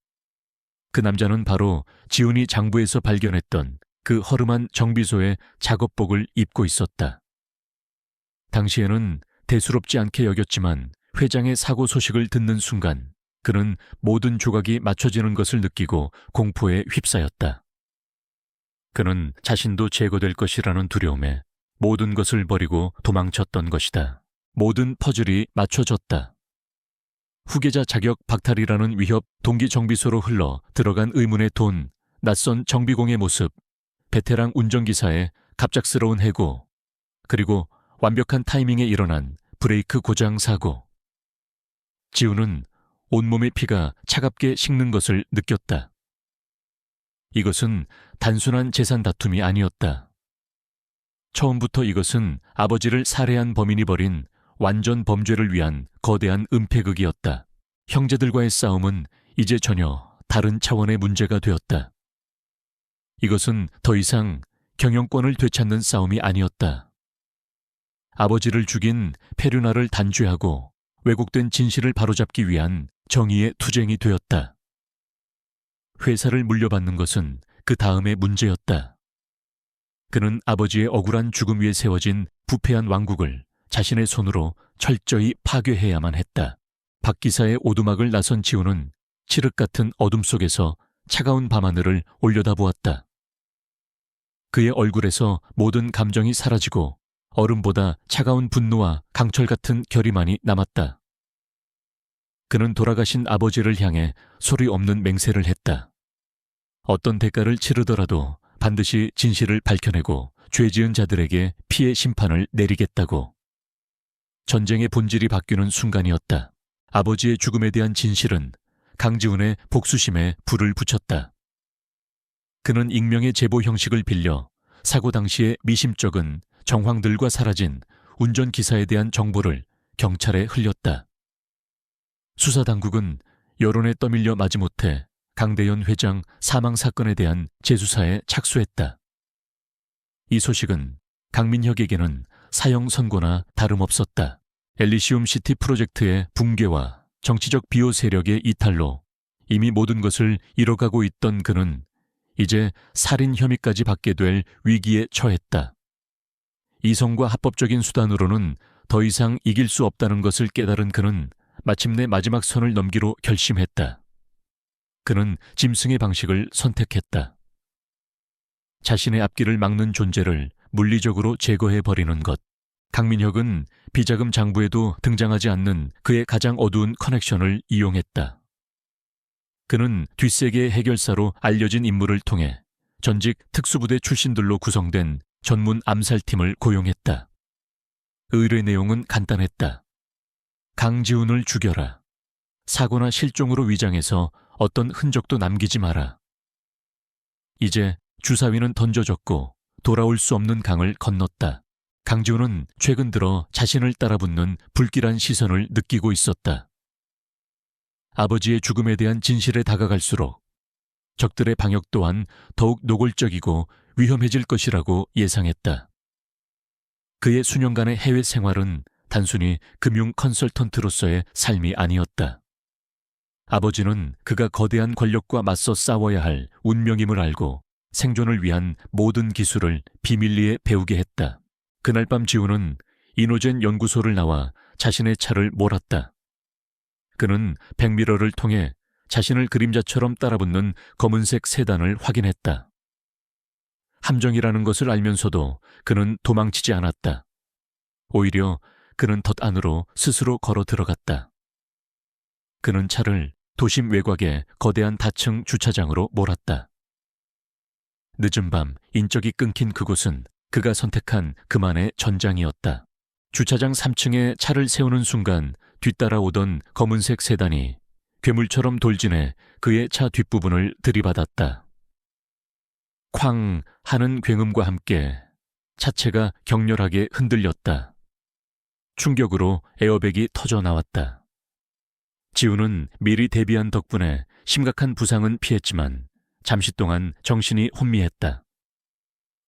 [SPEAKER 1] 그 남자는 바로 지훈이 장부에서 발견했던 그 허름한 정비소의 작업복을 입고 있었다. 당시에는 대수롭지 않게 여겼지만 회장의 사고 소식을 듣는 순간 그는 모든 조각이 맞춰지는 것을 느끼고 공포에 휩싸였다. 그는 자신도 제거될 것이라는 두려움에 모든 것을 버리고 도망쳤던 것이다. 모든 퍼즐이 맞춰졌다. 후계자 자격 박탈이라는 위협 동기 정비소로 흘러 들어간 의문의 돈, 낯선 정비공의 모습, 베테랑 운전기사의 갑작스러운 해고, 그리고 완벽한 타이밍에 일어난 브레이크 고장 사고. 지훈은 온몸의 피가 차갑게 식는 것을 느꼈다. 이것은 단순한 재산 다툼이 아니었다. 처음부터 이것은 아버지를 살해한 범인이 벌인 완전 범죄를 위한 거대한 은폐극이었다. 형제들과의 싸움은 이제 전혀 다른 차원의 문제가 되었다. 이것은 더 이상 경영권을 되찾는 싸움이 아니었다. 아버지를 죽인 페류나를 단죄하고 왜곡된 진실을 바로잡기 위한 정의의 투쟁이 되었다. 회사를 물려받는 것은 그 다음의 문제였다. 그는 아버지의 억울한 죽음 위에 세워진 부패한 왕국을 자신의 손으로 철저히 파괴해야만 했다. 박 기사의 오두막을 나선 지우는 칠흑 같은 어둠 속에서 차가운 밤하늘을 올려다보았다. 그의 얼굴에서 모든 감정이 사라지고 얼음보다 차가운 분노와 강철 같은 결의만이 남았다. 그는 돌아가신 아버지를 향해 소리 없는 맹세를 했다. 어떤 대가를 치르더라도 반드시 진실을 밝혀내고 죄 지은 자들에게 피해 심판을 내리겠다고. 전쟁의 본질이 바뀌는 순간이었다. 아버지의 죽음에 대한 진실은 강지훈의 복수심에 불을 붙였다. 그는 익명의 제보 형식을 빌려 사고 당시의 미심쩍은 정황들과 사라진 운전기사에 대한 정보를 경찰에 흘렸다. 수사당국은 여론에 떠밀려 마지못해 강대현 회장 사망 사건에 대한 재수사에 착수했다. 이 소식은 강민혁에게는 사형 선고나 다름없었다. 엘리시움 시티 프로젝트의 붕괴와 정치적 비호 세력의 이탈로 이미 모든 것을 잃어가고 있던 그는 이제 살인 혐의까지 받게 될 위기에 처했다. 이성과 합법적인 수단으로는 더 이상 이길 수 없다는 것을 깨달은 그는 마침내 마지막 선을 넘기로 결심했다. 그는 짐승의 방식을 선택했다. 자신의 앞길을 막는 존재를 물리적으로 제거해버리는 것. 강민혁은 비자금 장부에도 등장하지 않는 그의 가장 어두운 커넥션을 이용했다. 그는 뒷세계의 해결사로 알려진 인물을 통해 전직 특수부대 출신들로 구성된 전문 암살팀을 고용했다. 의뢰 내용은 간단했다. 강지훈을 죽여라. 사고나 실종으로 위장해서 어떤 흔적도 남기지 마라. 이제 주사위는 던져졌고 돌아올 수 없는 강을 건넜다. 강지훈은 최근 들어 자신을 따라붙는 불길한 시선을 느끼고 있었다. 아버지의 죽음에 대한 진실에 다가갈수록 적들의 방역 또한 더욱 노골적이고 위험해질 것이라고 예상했다. 그의 수년간의 해외 생활은 단순히 금융 컨설턴트로서의 삶이 아니었다. 아버지는 그가 거대한 권력과 맞서 싸워야 할 운명임을 알고 생존을 위한 모든 기술을 비밀리에 배우게 했다. 그날 밤 지훈은 이노젠 연구소를 나와 자신의 차를 몰았다. 그는 백미러를 통해 자신을 그림자처럼 따라붙는 검은색 세단을 확인했다. 함정이라는 것을 알면서도 그는 도망치지 않았다. 오히려 그는 덧 안으로 스스로 걸어 들어갔다. 그는 차를 도심 외곽의 거대한 다층 주차장으로 몰았다. 늦은 밤 인적이 끊긴 그곳은 그가 선택한 그만의 전장이었다. 주차장 3층에 차를 세우는 순간 뒤따라오던 검은색 세단이 괴물처럼 돌진해 그의 차 뒷부분을 들이받았다. 쾅 하는 굉음과 함께 차체가 격렬하게 흔들렸다. 충격으로 에어백이 터져 나왔다. 지훈은 미리 대비한 덕분에 심각한 부상은 피했지만 잠시 동안 정신이 혼미했다.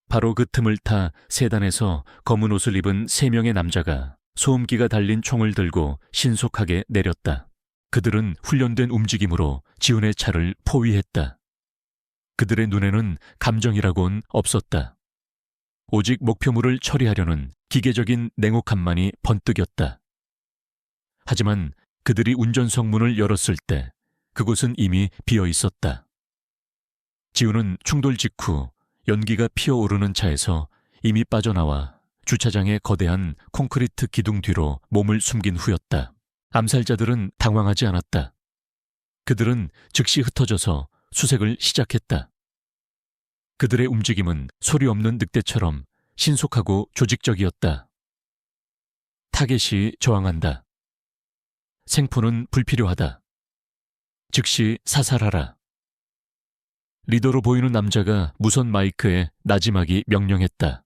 [SPEAKER 1] 바로 그 틈을 타 세단에서 검은 옷을 입은 3명의 남자가 소음기가 달린 총을 들고 신속하게 내렸다. 그들은 훈련된 움직임으로 지훈의 차를 포위했다. 그들의 눈에는 감정이라고는 없었다. 오직 목표물을 처리하려는 기계적인 냉혹함만이 번뜩였다. 하지만 그들이 운전석 문을 열었을 때 그곳은 이미 비어 있었다. 지훈은 충돌 직후 연기가 피어오르는 차에서 이미 빠져나와 주차장의 거대한 콘크리트 기둥 뒤로 몸을 숨긴 후였다. 암살자들은 당황하지 않았다. 그들은 즉시 흩어져서 수색을 시작했다. 그들의 움직임은 소리 없는 늑대처럼 신속하고 조직적이었다. 타겟이 저항한다. 생포는 불필요하다. 즉시 사살하라. 리더로 보이는 남자가 무선 마이크에 나지막이 명령했다.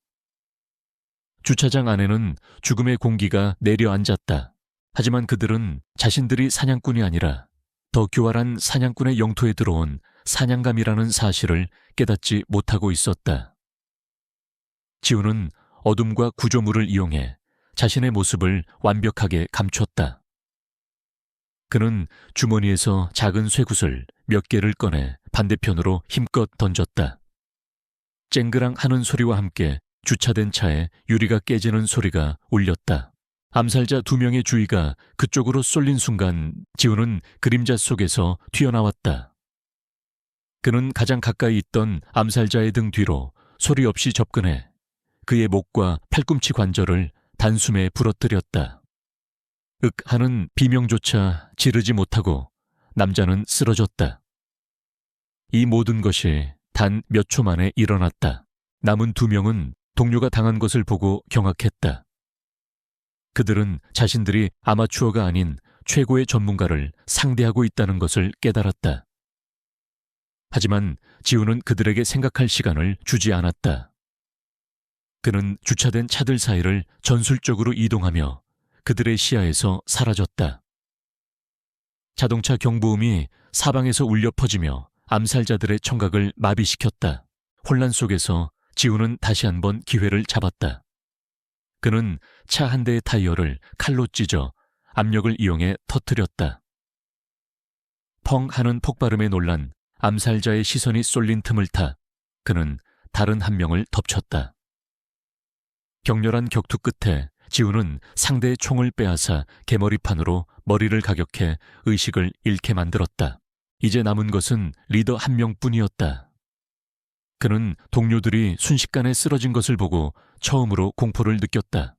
[SPEAKER 1] 주차장 안에는 죽음의 공기가 내려앉았다. 하지만 그들은 자신들이 사냥꾼이 아니라 더 교활한 사냥꾼의 영토에 들어온 사냥감이라는 사실을 깨닫지 못하고 있었다. 지우는 어둠과 구조물을 이용해 자신의 모습을 완벽하게 감췄다. 그는 주머니에서 작은 쇠구슬 몇 개를 꺼내 반대편으로 힘껏 던졌다. 쨍그랑 하는 소리와 함께 주차된 차에 유리가 깨지는 소리가 울렸다. 암살자 2명의 주의가 그쪽으로 쏠린 순간 지우는 그림자 속에서 튀어나왔다. 그는 가장 가까이 있던 암살자의 등 뒤로 소리 없이 접근해 그의 목과 팔꿈치 관절을 단숨에 부러뜨렸다. 윽 하는 비명조차 지르지 못하고 남자는 쓰러졌다. 이 모든 것이 단 몇 초 만에 일어났다. 남은 2명은 동료가 당한 것을 보고 경악했다. 그들은 자신들이 아마추어가 아닌 최고의 전문가를 상대하고 있다는 것을 깨달았다. 하지만 지우는 그들에게 생각할 시간을 주지 않았다. 그는 주차된 차들 사이를 전술적으로 이동하며 그들의 시야에서 사라졌다. 자동차 경보음이 사방에서 울려 퍼지며 암살자들의 청각을 마비시켰다. 혼란 속에서 지우는 다시 한번 기회를 잡았다. 그는 차 한 대의 타이어를 칼로 찢어 압력을 이용해 터뜨렸다. 펑 하는 폭발음에 놀란 암살자의 시선이 쏠린 틈을 타 그는 다른 한 명을 덮쳤다. 격렬한 격투 끝에 지우는 상대의 총을 빼앗아 개머리판으로 머리를 가격해 의식을 잃게 만들었다. 이제 남은 것은 리더 한 명뿐이었다. 그는 동료들이 순식간에 쓰러진 것을 보고 처음으로 공포를 느꼈다.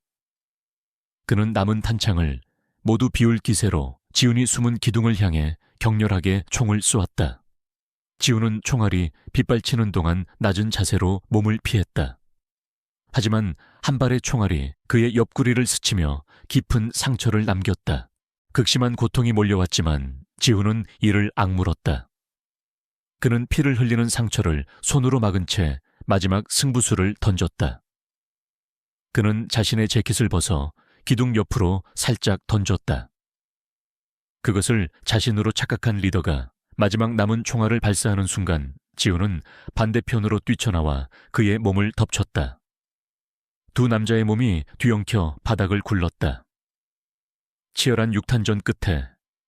[SPEAKER 1] 그는 남은 탄창을 모두 비울 기세로 지훈이 숨은 기둥을 향해 격렬하게 총을 쏘았다. 지훈은 총알이 빗발치는 동안 낮은 자세로 몸을 피했다. 하지만 한 발의 총알이 그의 옆구리를 스치며 깊은 상처를 남겼다. 극심한 고통이 몰려왔지만 지훈은 이를 악물었다. 그는 피를 흘리는 상처를 손으로 막은 채 마지막 승부수를 던졌다. 그는 자신의 재킷을 벗어 기둥 옆으로 살짝 던졌다. 그것을 자신으로 착각한 리더가 마지막 남은 총알을 발사하는 순간 지훈은 반대편으로 뛰쳐나와 그의 몸을 덮쳤다. 두 남자의 몸이 뒤엉켜 바닥을 굴렀다. 치열한 육탄전 끝에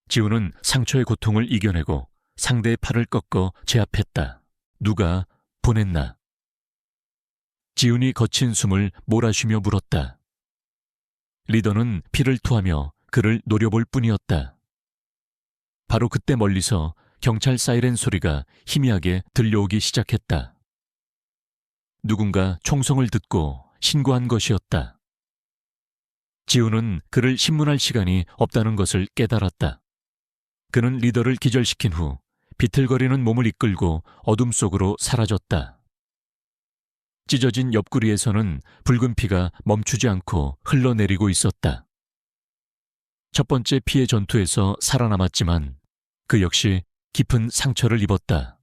[SPEAKER 1] 지훈은 상처의 고통을 이겨내고 상대의 팔을 꺾어 제압했다. 누가 보냈나? 지훈이 거친 숨을 몰아쉬며 물었다. 리더는 피를 토하며 그를 노려볼 뿐이었다. 바로 그때 멀리서 경찰 사이렌 소리가 희미하게 들려오기 시작했다. 누군가 총성을 듣고 신고한 것이었다. 지훈은 그를 신문할 시간이 없다는 것을 깨달았다. 그는 리더를 기절시킨 후 비틀거리는 몸을 이끌고 어둠 속으로 사라졌다. 찢어진 옆구리에서는 붉은 피가 멈추지 않고 흘러내리고 있었다. 첫 번째 피해 전투에서 살아남았지만 그 역시 깊은 상처를 입었다.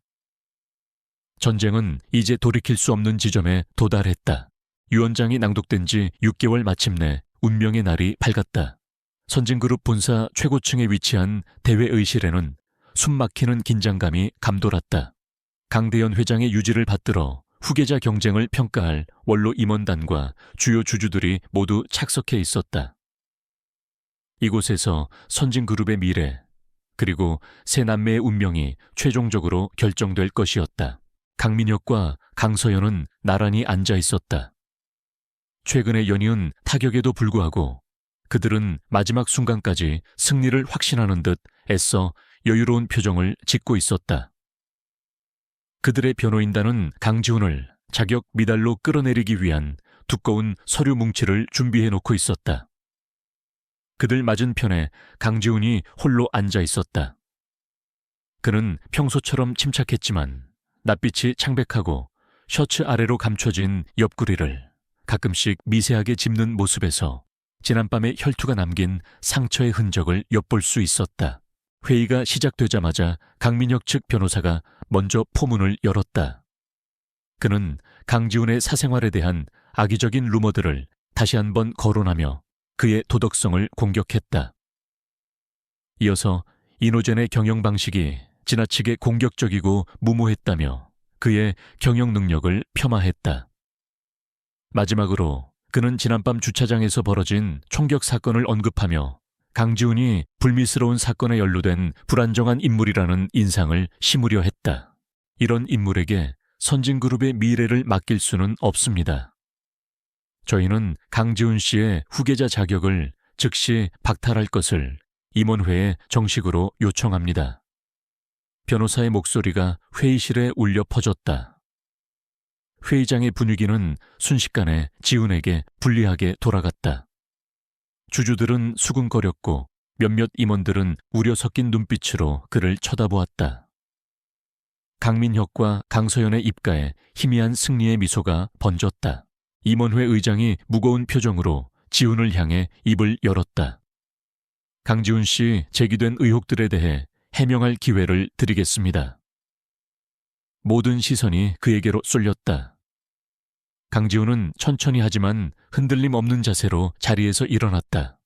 [SPEAKER 1] 전쟁은 이제 돌이킬 수 없는 지점에 도달했다. 유언장이 낭독된 지 6개월 마침내 운명의 날이 밝았다. 선진그룹 본사 최고층에 위치한 대회의실에는 숨막히는 긴장감이 감돌았다. 강대현 회장의 유지를 받들어 후계자 경쟁을 평가할 원로 임원단과 주요 주주들이 모두 착석해 있었다. 이곳에서 선진그룹의 미래, 그리고 세 남매의 운명이 최종적으로 결정될 것이었다. 강민혁과 강서연은 나란히 앉아 있었다. 최근의 연이은 타격에도 불구하고 그들은 마지막 순간까지 승리를 확신하는 듯 애써 여유로운 표정을 짓고 있었다. 그들의 변호인단은 강지훈을 자격 미달로 끌어내리기 위한 두꺼운 서류 뭉치를 준비해 놓고 있었다. 그들 맞은편에 강지훈이 홀로 앉아 있었다. 그는 평소처럼 침착했지만 낯빛이 창백하고 셔츠 아래로 감춰진 옆구리를 가끔씩 미세하게 짚는 모습에서 지난밤의 혈투가 남긴 상처의 흔적을 엿볼 수 있었다. 회의가 시작되자마자 강민혁 측 변호사가 먼저 포문을 열었다. 그는 강지훈의 사생활에 대한 악의적인 루머들을 다시 한번 거론하며 그의 도덕성을 공격했다. 이어서 이노젠의 경영 방식이 지나치게 공격적이고 무모했다며 그의 경영 능력을 폄하했다. 마지막으로 그는 지난밤 주차장에서 벌어진 총격 사건을 언급하며 강지훈이 불미스러운 사건에 연루된 불안정한 인물이라는 인상을 심으려 했다. 이런 인물에게 선진그룹의 미래를 맡길 수는 없습니다. 저희는 강지훈 씨의 후계자 자격을 즉시 박탈할 것을 임원회에 정식으로 요청합니다. 변호사의 목소리가 회의실에 울려 퍼졌다. 회의장의 분위기는 순식간에 지훈에게 불리하게 돌아갔다. 주주들은 수군거렸고 몇몇 임원들은 우려 섞인 눈빛으로 그를 쳐다보았다. 강민혁과 강서연의 입가에 희미한 승리의 미소가 번졌다. 임원회 의장이 무거운 표정으로 지훈을 향해 입을 열었다. 강지훈 씨 제기된 의혹들에 대해 해명할 기회를 드리겠습니다. 모든 시선이 그에게로 쏠렸다. 강지훈은 천천히 하지만 흔들림 없는 자세로 자리에서 일어났다.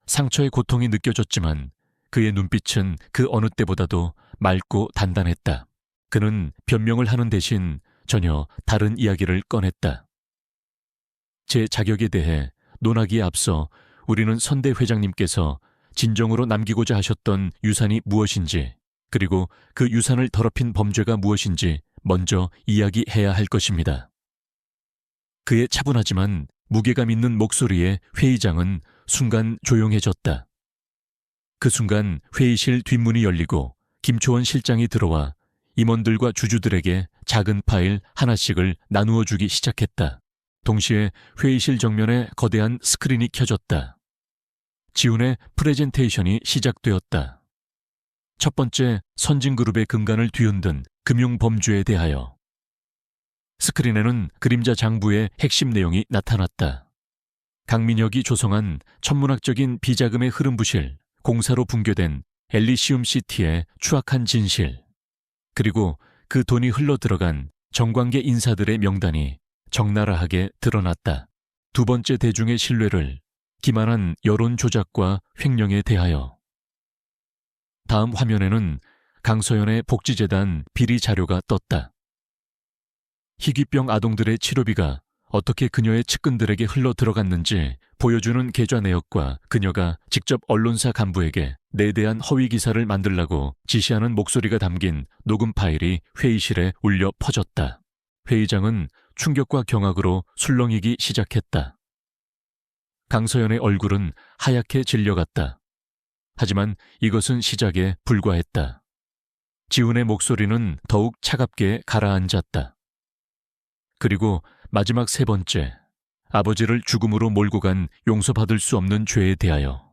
[SPEAKER 1] 상처의 고통이 느껴졌지만 그의 눈빛은 그 어느 때보다도 맑고 단단했다. 그는 변명을 하는 대신 전혀 다른 이야기를 꺼냈다. 제 자격에 대해 논하기에 앞서 우리는 선대 회장님께서 진정으로 남기고자 하셨던 유산이 무엇인지, 그리고 그 유산을 더럽힌 범죄가 무엇인지 먼저 이야기해야 할 것입니다. 그의 차분하지만 무게감 있는 목소리에 회의장은 순간 조용해졌다. 그 순간 회의실 뒷문이 열리고 김초원 실장이 들어와 임원들과 주주들에게 작은 파일 하나씩을 나누어 주기 시작했다. 동시에 회의실 정면에 거대한 스크린이 켜졌다. 지훈의 프레젠테이션이 시작되었다. 첫 번째, 선진그룹의 근간을 뒤흔든 금융범죄에 대하여. 스크린에는 그림자 장부의 핵심 내용이 나타났다. 강민혁이 조성한 천문학적인 비자금의 흐름 부실, 공사로 붕괴된 엘리시움 시티의 추악한 진실, 그리고 그 돈이 흘러들어간 정관계 인사들의 명단이 적나라하게 드러났다. 두 번째, 대중의 신뢰를 기만한 여론 조작과 횡령에 대하여. 다음 화면에는 강서연의 복지재단 비리 자료가 떴다. 희귀병 아동들의 치료비가 어떻게 그녀의 측근들에게 흘러 들어갔는지 보여주는 계좌 내역과 그녀가 직접 언론사 간부에게 내대한 허위 기사를 만들라고 지시하는 목소리가 담긴 녹음 파일이 회의실에 울려 퍼졌다. 회의장은 충격과 경악으로 술렁이기 시작했다. 강서연의 얼굴은 하얗게 질려갔다. 하지만 이것은 시작에 불과했다. 지훈의 목소리는 더욱 차갑게 가라앉았다. 그리고 마지막 세 번째, 아버지를 죽음으로 몰고 간 용서받을 수 없는 죄에 대하여.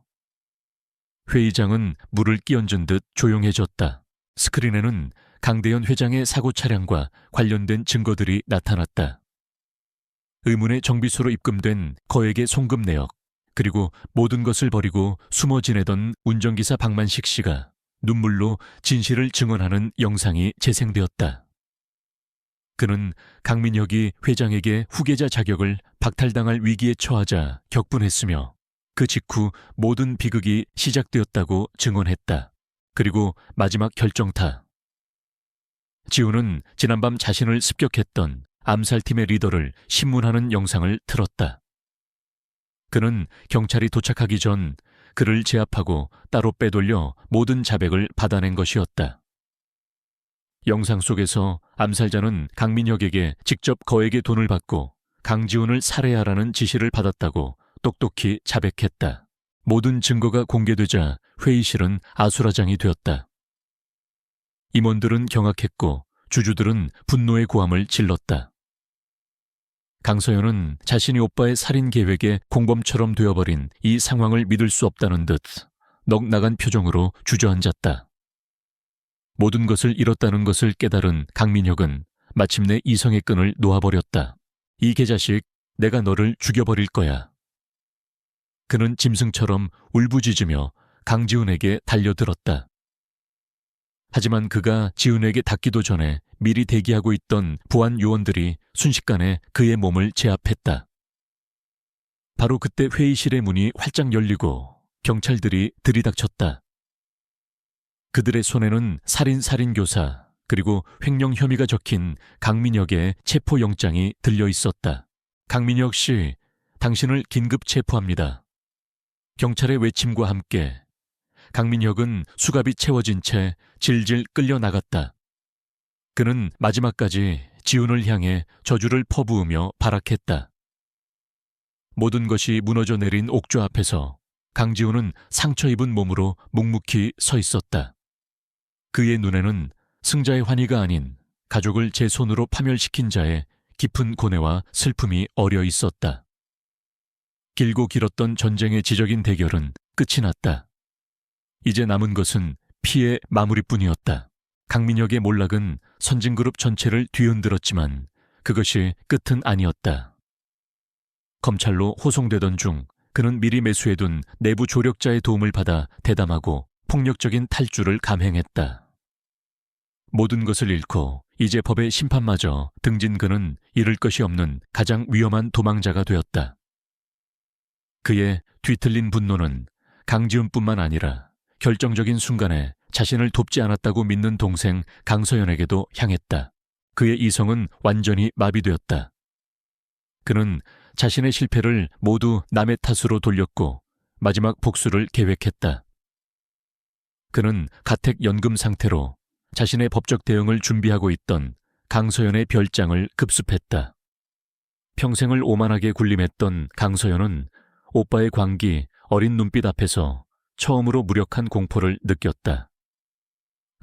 [SPEAKER 1] 회의장은 물을 끼얹은 듯 조용해졌다. 스크린에는 강대현 회장의 사고 차량과 관련된 증거들이 나타났다. 의문의 정비소로 입금된 거액의 송금 내역, 그리고 모든 것을 버리고 숨어 지내던 운전기사 박만식 씨가 눈물로 진실을 증언하는 영상이 재생되었다. 그는 강민혁이 회장에게 후계자 자격을 박탈당할 위기에 처하자 격분했으며 그 직후 모든 비극이 시작되었다고 증언했다. 그리고 마지막 결정타. 지훈은 지난밤 자신을 습격했던 암살팀의 리더를 신문하는 영상을 틀었다. 그는 경찰이 도착하기 전 그를 제압하고 따로 빼돌려 모든 자백을 받아낸 것이었다. 영상 속에서 암살자는 강민혁에게 직접 거액의 돈을 받고 강지훈을 살해하라는 지시를 받았다고 똑똑히 자백했다. 모든 증거가 공개되자 회의실은 아수라장이 되었다. 임원들은 경악했고 주주들은 분노의 고함을 질렀다. 강서연은 자신이 오빠의 살인 계획의 공범처럼 되어버린 이 상황을 믿을 수 없다는 듯 넋 나간 표정으로 주저앉았다. 모든 것을 잃었다는 것을 깨달은 강민혁은 마침내 이성의 끈을 놓아버렸다. 이 개자식, 내가 너를 죽여버릴 거야. 그는 짐승처럼 울부짖으며 강지훈에게 달려들었다. 하지만 그가 지훈에게 닿기도 전에 미리 대기하고 있던 보안 요원들이 순식간에 그의 몸을 제압했다. 바로 그때 회의실의 문이 활짝 열리고 경찰들이 들이닥쳤다. 그들의 손에는 살인교사 그리고 횡령 혐의가 적힌 강민혁의 체포영장이 들려 있었다. 강민혁 씨, 당신을 긴급 체포합니다. 경찰의 외침과 함께 강민혁은 수갑이 채워진 채 질질 끌려 나갔다. 그는 마지막까지 지훈을 향해 저주를 퍼부으며 발악했다. 모든 것이 무너져 내린 옥좌 앞에서 강지훈은 상처 입은 몸으로 묵묵히 서 있었다. 그의 눈에는 승자의 환희가 아닌 가족을 제 손으로 파멸시킨 자의 깊은 고뇌와 슬픔이 어려 있었다. 길고 길었던 전쟁의 지적인 대결은 끝이 났다. 이제 남은 것은 피의 마무리뿐이었다. 강민혁의 몰락은 선진그룹 전체를 뒤흔들었지만 그것이 끝은 아니었다. 검찰로 호송되던 중 그는 미리 매수해둔 내부 조력자의 도움을 받아 대담하고 폭력적인 탈주를 감행했다. 모든 것을 잃고 이제 법의 심판마저 등진 그는 잃을 것이 없는 가장 위험한 도망자가 되었다. 그의 뒤틀린 분노는 강지훈뿐만 아니라 결정적인 순간에 자신을 돕지 않았다고 믿는 동생 강서연에게도 향했다. 그의 이성은 완전히 마비되었다. 그는 자신의 실패를 모두 남의 탓으로 돌렸고 마지막 복수를 계획했다. 그는 가택 연금 상태로 자신의 법적 대응을 준비하고 있던 강서연의 별장을 급습했다. 평생을 오만하게 군림했던 강서연은 오빠의 광기, 어린 눈빛 앞에서 처음으로 무력한 공포를 느꼈다.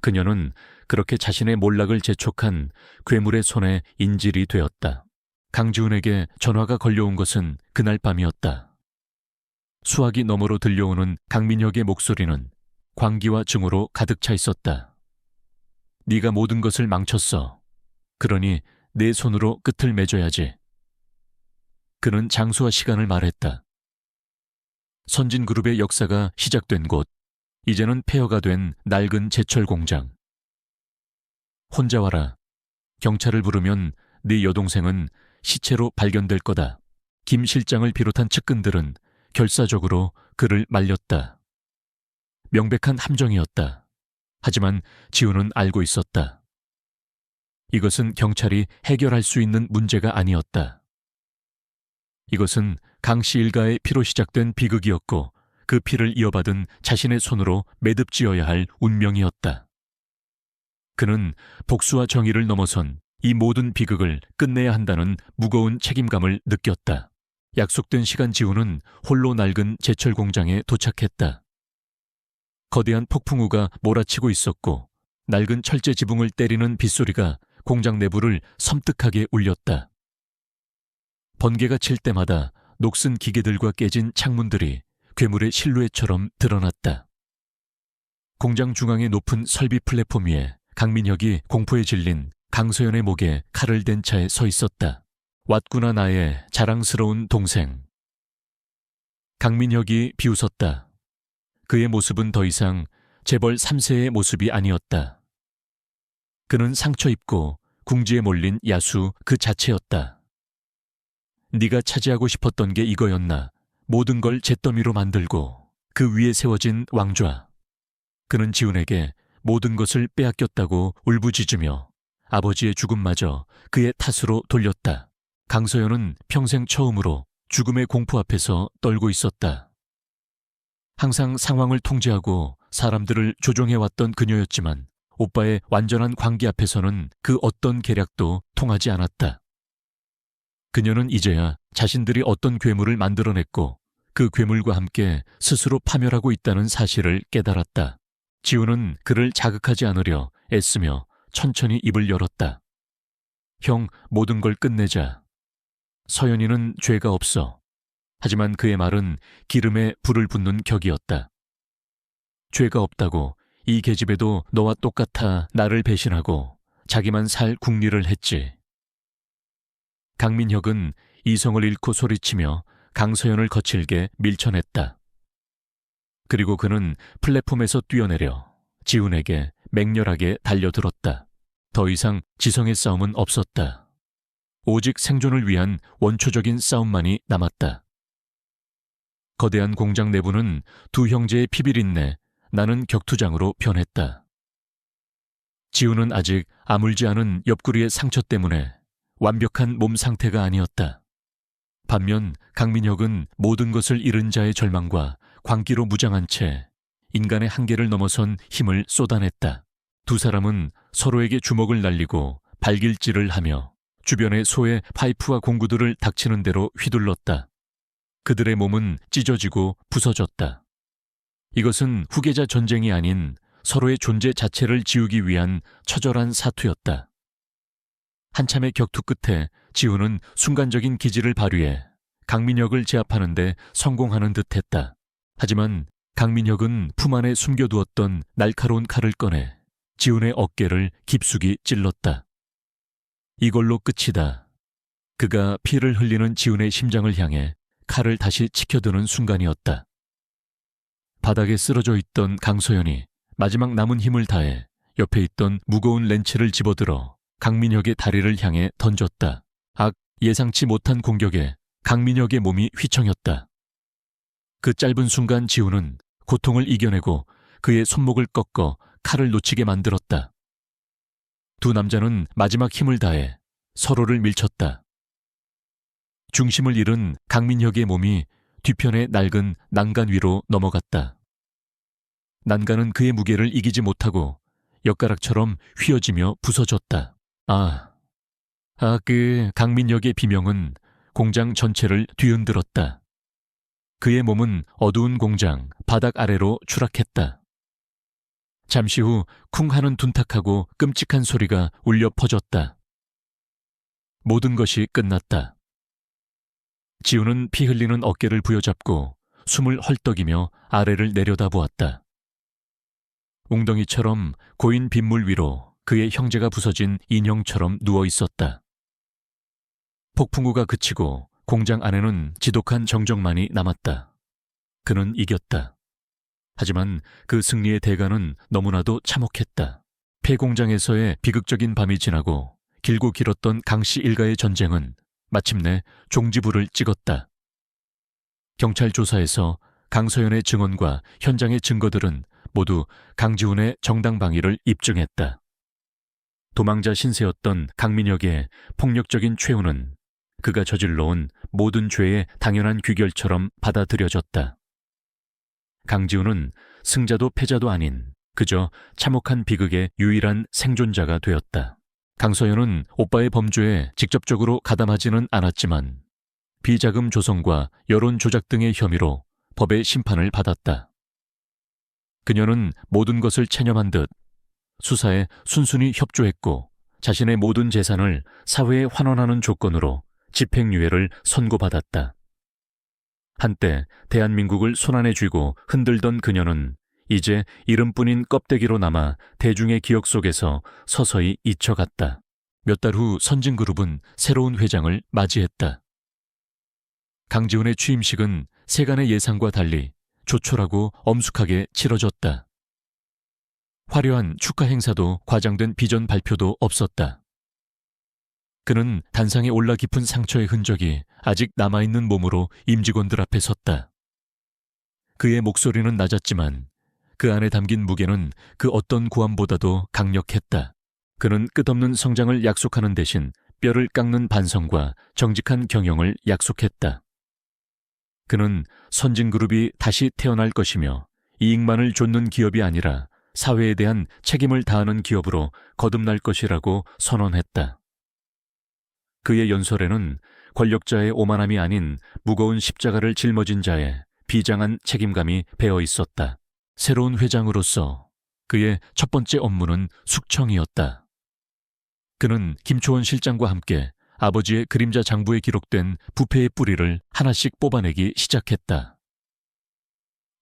[SPEAKER 1] 그녀는 그렇게 자신의 몰락을 재촉한 괴물의 손에 인질이 되었다. 강지훈에게 전화가 걸려온 것은 그날 밤이었다. 수화기 너머로 들려오는 강민혁의 목소리는 광기와 증오로 가득 차 있었다. 네가 모든 것을 망쳤어. 그러니 내 손으로 끝을 맺어야지. 그는 장소와 시간을 말했다. 선진그룹의 역사가 시작된 곳, 이제는 폐허가 된 낡은 제철 공장. 혼자 와라. 경찰을 부르면 네 여동생은 시체로 발견될 거다. 김 실장을 비롯한 측근들은 결사적으로 그를 말렸다. 명백한 함정이었다. 하지만 지훈은 알고 있었다. 이것은 경찰이 해결할 수 있는 문제가 아니었다. 이것은 강씨 일가의 피로 시작된 비극이었고 그 피를 이어받은 자신의 손으로 매듭지어야 할 운명이었다. 그는 복수와 정의를 넘어선 이 모든 비극을 끝내야 한다는 무거운 책임감을 느꼈다. 약속된 시간 지훈은 홀로 낡은 제철 공장에 도착했다. 거대한 폭풍우가 몰아치고 있었고 낡은 철제 지붕을 때리는 빗소리가 공장 내부를 섬뜩하게 울렸다. 번개가 칠 때마다 녹슨 기계들과 깨진 창문들이 괴물의 실루엣처럼 드러났다. 공장 중앙의 높은 설비 플랫폼 위에 강민혁이 공포에 질린 강서연의 목에 칼을 댄 차에 서 있었다. 왔구나 나의 자랑스러운 동생. 강민혁이 비웃었다. 그의 모습은 더 이상 재벌 3세의 모습이 아니었다. 그는 상처 입고 궁지에 몰린 야수 그 자체였다. 네가 차지하고 싶었던 게 이거였나. 모든 걸 잿더미로 만들고 그 위에 세워진 왕좌. 그는 지훈에게 모든 것을 빼앗겼다고 울부짖으며 아버지의 죽음마저 그의 탓으로 돌렸다. 강서연은 평생 처음으로 죽음의 공포 앞에서 떨고 있었다. 항상 상황을 통제하고 사람들을 조종해왔던 그녀였지만 오빠의 완전한 광기 앞에서는 그 어떤 계략도 통하지 않았다. 그녀는 이제야 자신들이 어떤 괴물을 만들어냈고 그 괴물과 함께 스스로 파멸하고 있다는 사실을 깨달았다. 지훈은 그를 자극하지 않으려 애쓰며 천천히 입을 열었다. 형, 모든 걸 끝내자. 서연이는 죄가 없어. 하지만 그의 말은 기름에 불을 붓는 격이었다. 죄가 없다고 이 계집애도 너와 똑같아 나를 배신하고 자기만 살 궁리를 했지. 강민혁은 이성을 잃고 소리치며 강서연을 거칠게 밀쳐냈다. 그리고 그는 플랫폼에서 뛰어내려 지훈에게 맹렬하게 달려들었다. 더 이상 지성의 싸움은 없었다. 오직 생존을 위한 원초적인 싸움만이 남았다. 거대한 공장 내부는 두 형제의 피비린내 나는 격투장으로 변했다. 지우는 아직 아물지 않은 옆구리의 상처 때문에 완벽한 몸 상태가 아니었다. 반면 강민혁은 모든 것을 잃은 자의 절망과 광기로 무장한 채 인간의 한계를 넘어선 힘을 쏟아냈다. 두 사람은 서로에게 주먹을 날리고 발길질을 하며 주변의 소의 파이프와 공구들을 닥치는 대로 휘둘렀다. 그들의 몸은 찢어지고 부서졌다. 이것은 후계자 전쟁이 아닌 서로의 존재 자체를 지우기 위한 처절한 사투였다. 한참의 격투 끝에 지우는 순간적인 기지를 발휘해 강민혁을 제압하는 데 성공하는 듯했다. 하지만 강민혁은 품 안에 숨겨두었던 날카로운 칼을 꺼내 지훈의 어깨를 깊숙이 찔렀다. 이걸로 끝이다. 그가 피를 흘리는 지훈의 심장을 향해 칼을 다시 치켜드는 순간이었다. 바닥에 쓰러져 있던 강소연이 마지막 남은 힘을 다해 옆에 있던 무거운 렌치를 집어들어 강민혁의 다리를 향해 던졌다. 예상치 못한 공격에 강민혁의 몸이 휘청였다. 그 짧은 순간 지훈은 고통을 이겨내고 그의 손목을 꺾어 칼을 놓치게 만들었다. 두 남자는 마지막 힘을 다해 서로를 밀쳤다. 중심을 잃은 강민혁의 몸이 뒤편의 낡은 난간 위로 넘어갔다. 난간은 그의 무게를 이기지 못하고 엿가락처럼 휘어지며 부서졌다. 그 강민혁의 비명은 공장 전체를 뒤흔들었다. 그의 몸은 어두운 공장 바닥 아래로 추락했다. 잠시 후 쿵 하는 둔탁하고 끔찍한 소리가 울려 퍼졌다. 모든 것이 끝났다. 지우는 피 흘리는 어깨를 부여잡고 숨을 헐떡이며 아래를 내려다보았다. 웅덩이처럼 고인 빗물 위로 그의 형제가 부서진 인형처럼 누워 있었다. 폭풍우가 그치고 공장 안에는 지독한 정적만이 남았다. 그는 이겼다. 하지만 그 승리의 대가는 너무나도 참혹했다. 폐공장에서의 비극적인 밤이 지나고 길고 길었던 강씨 일가의 전쟁은 마침내 종지부를 찍었다. 경찰 조사에서 강서연의 증언과 현장의 증거들은 모두 강지훈의 정당방위를 입증했다. 도망자 신세였던 강민혁의 폭력적인 최후는 그가 저질러온 모든 죄의 당연한 귀결처럼 받아들여졌다. 강지훈은 승자도 패자도 아닌 그저 참혹한 비극의 유일한 생존자가 되었다. 강서연은 오빠의 범죄에 직접적으로 가담하지는 않았지만 비자금 조성과 여론 조작 등의 혐의로 법의 심판을 받았다. 그녀는 모든 것을 체념한 듯 수사에 순순히 협조했고 자신의 모든 재산을 사회에 환원하는 조건으로 집행유예를 선고받았다. 한때 대한민국을 손안에 쥐고 흔들던 그녀는 이제 이름뿐인 껍데기로 남아 대중의 기억 속에서 서서히 잊혀갔다. 몇 달 후 선진그룹은 새로운 회장을 맞이했다. 강지훈의 취임식은 세간의 예상과 달리 조촐하고 엄숙하게 치러졌다. 화려한 축하 행사도 과장된 비전 발표도 없었다. 그는 단상에 올라 깊은 상처의 흔적이 아직 남아있는 몸으로 임직원들 앞에 섰다. 그의 목소리는 낮았지만 그 안에 담긴 무게는 그 어떤 고함보다도 강력했다. 그는 끝없는 성장을 약속하는 대신 뼈를 깎는 반성과 정직한 경영을 약속했다. 그는 선진그룹이 다시 태어날 것이며 이익만을 좇는 기업이 아니라 사회에 대한 책임을 다하는 기업으로 거듭날 것이라고 선언했다. 그의 연설에는 권력자의 오만함이 아닌 무거운 십자가를 짊어진 자의 비장한 책임감이 배어 있었다. 새로운 회장으로서 그의 첫 번째 업무는 숙청이었다. 그는 김초원 실장과 함께 아버지의 그림자 장부에 기록된 부패의 뿌리를 하나씩 뽑아내기 시작했다.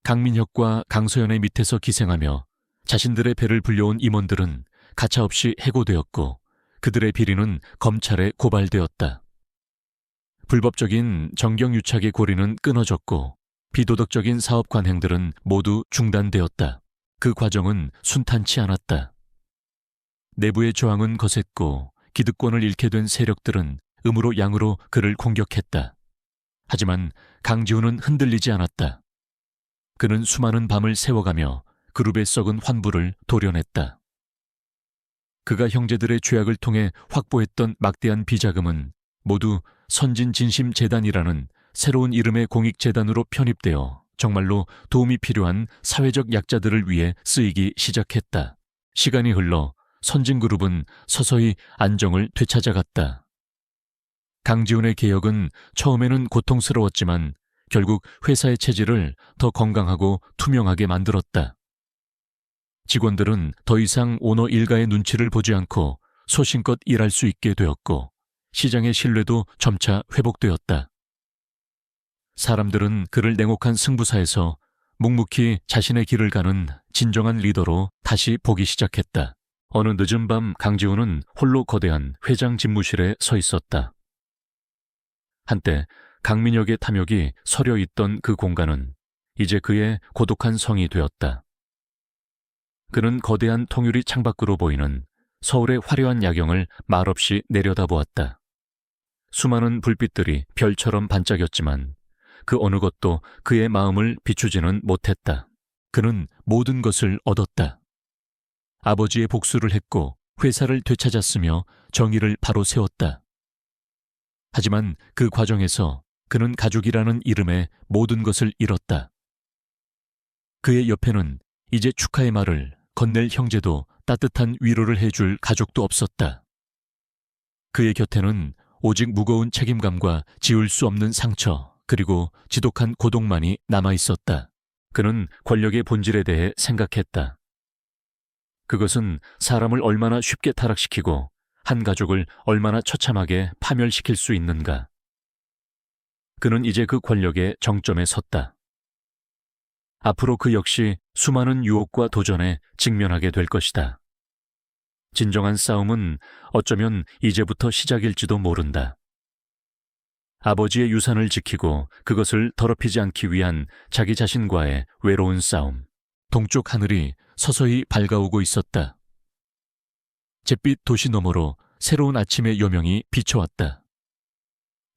[SPEAKER 1] 강민혁과 강서연의 밑에서 기생하며 자신들의 배를 불려온 임원들은 가차없이 해고되었고 그들의 비리는 검찰에 고발되었다. 불법적인 정경유착의 고리는 끊어졌고 비도덕적인 사업 관행들은 모두 중단되었다. 그 과정은 순탄치 않았다. 내부의 저항은 거셌고 기득권을 잃게 된 세력들은 음으로 양으로 그를 공격했다. 하지만 강지훈은 흔들리지 않았다. 그는 수많은 밤을 세워가며 그룹의 썩은 환부를 도려냈다. 그가 형제들의 죄악을 통해 확보했던 막대한 비자금은 모두 선진진심재단이라는 새로운 이름의 공익재단으로 편입되어 정말로 도움이 필요한 사회적 약자들을 위해 쓰이기 시작했다. 시간이 흘러 선진그룹은 서서히 안정을 되찾아갔다. 강지훈의 개혁은 처음에는 고통스러웠지만 결국 회사의 체질을 더 건강하고 투명하게 만들었다. 직원들은 더 이상 오너 일가의 눈치를 보지 않고 소신껏 일할 수 있게 되었고 시장의 신뢰도 점차 회복되었다. 사람들은 그를 냉혹한 승부사에서 묵묵히 자신의 길을 가는 진정한 리더로 다시 보기 시작했다. 어느 늦은 밤 강지훈은 홀로 거대한 회장 집무실에 서 있었다. 한때 강민혁의 탐욕이 서려 있던 그 공간은 이제 그의 고독한 성이 되었다. 그는 거대한 통유리 창밖으로 보이는 서울의 화려한 야경을 말없이 내려다보았다. 수많은 불빛들이 별처럼 반짝였지만 그 어느 것도 그의 마음을 비추지는 못했다. 그는 모든 것을 얻었다. 아버지의 복수를 했고 회사를 되찾았으며 정의를 바로 세웠다. 하지만 그 과정에서 그는 가족이라는 이름의 모든 것을 잃었다. 그의 옆에는 이제 축하의 말을 건넬 형제도 따뜻한 위로를 해줄 가족도 없었다. 그의 곁에는 오직 무거운 책임감과 지울 수 없는 상처 그리고 지독한 고독만이 남아있었다. 그는 권력의 본질에 대해 생각했다. 그것은 사람을 얼마나 쉽게 타락시키고 한 가족을 얼마나 처참하게 파멸시킬 수 있는가. 그는 이제 그 권력의 정점에 섰다. 앞으로 그 역시 수많은 유혹과 도전에 직면하게 될 것이다. 진정한 싸움은 어쩌면 이제부터 시작일지도 모른다. 아버지의 유산을 지키고 그것을 더럽히지 않기 위한 자기 자신과의 외로운 싸움. 동쪽 하늘이 서서히 밝아오고 있었다. 잿빛 도시 너머로 새로운 아침의 요명이 비춰왔다.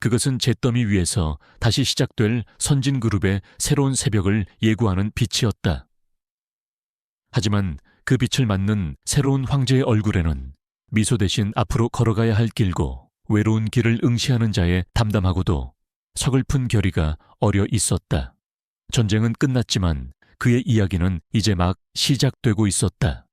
[SPEAKER 1] 그것은 잿더미 위에서 다시 시작될 선진그룹의 새로운 새벽을 예고하는 빛이었다. 하지만 그 빛을 맞는 새로운 황제의 얼굴에는 미소 대신 앞으로 걸어가야 할 길고 외로운 길을 응시하는 자의 담담하고도 서글픈 결의가 어려 있었다. 전쟁은 끝났지만 그의 이야기는 이제 막 시작되고 있었다.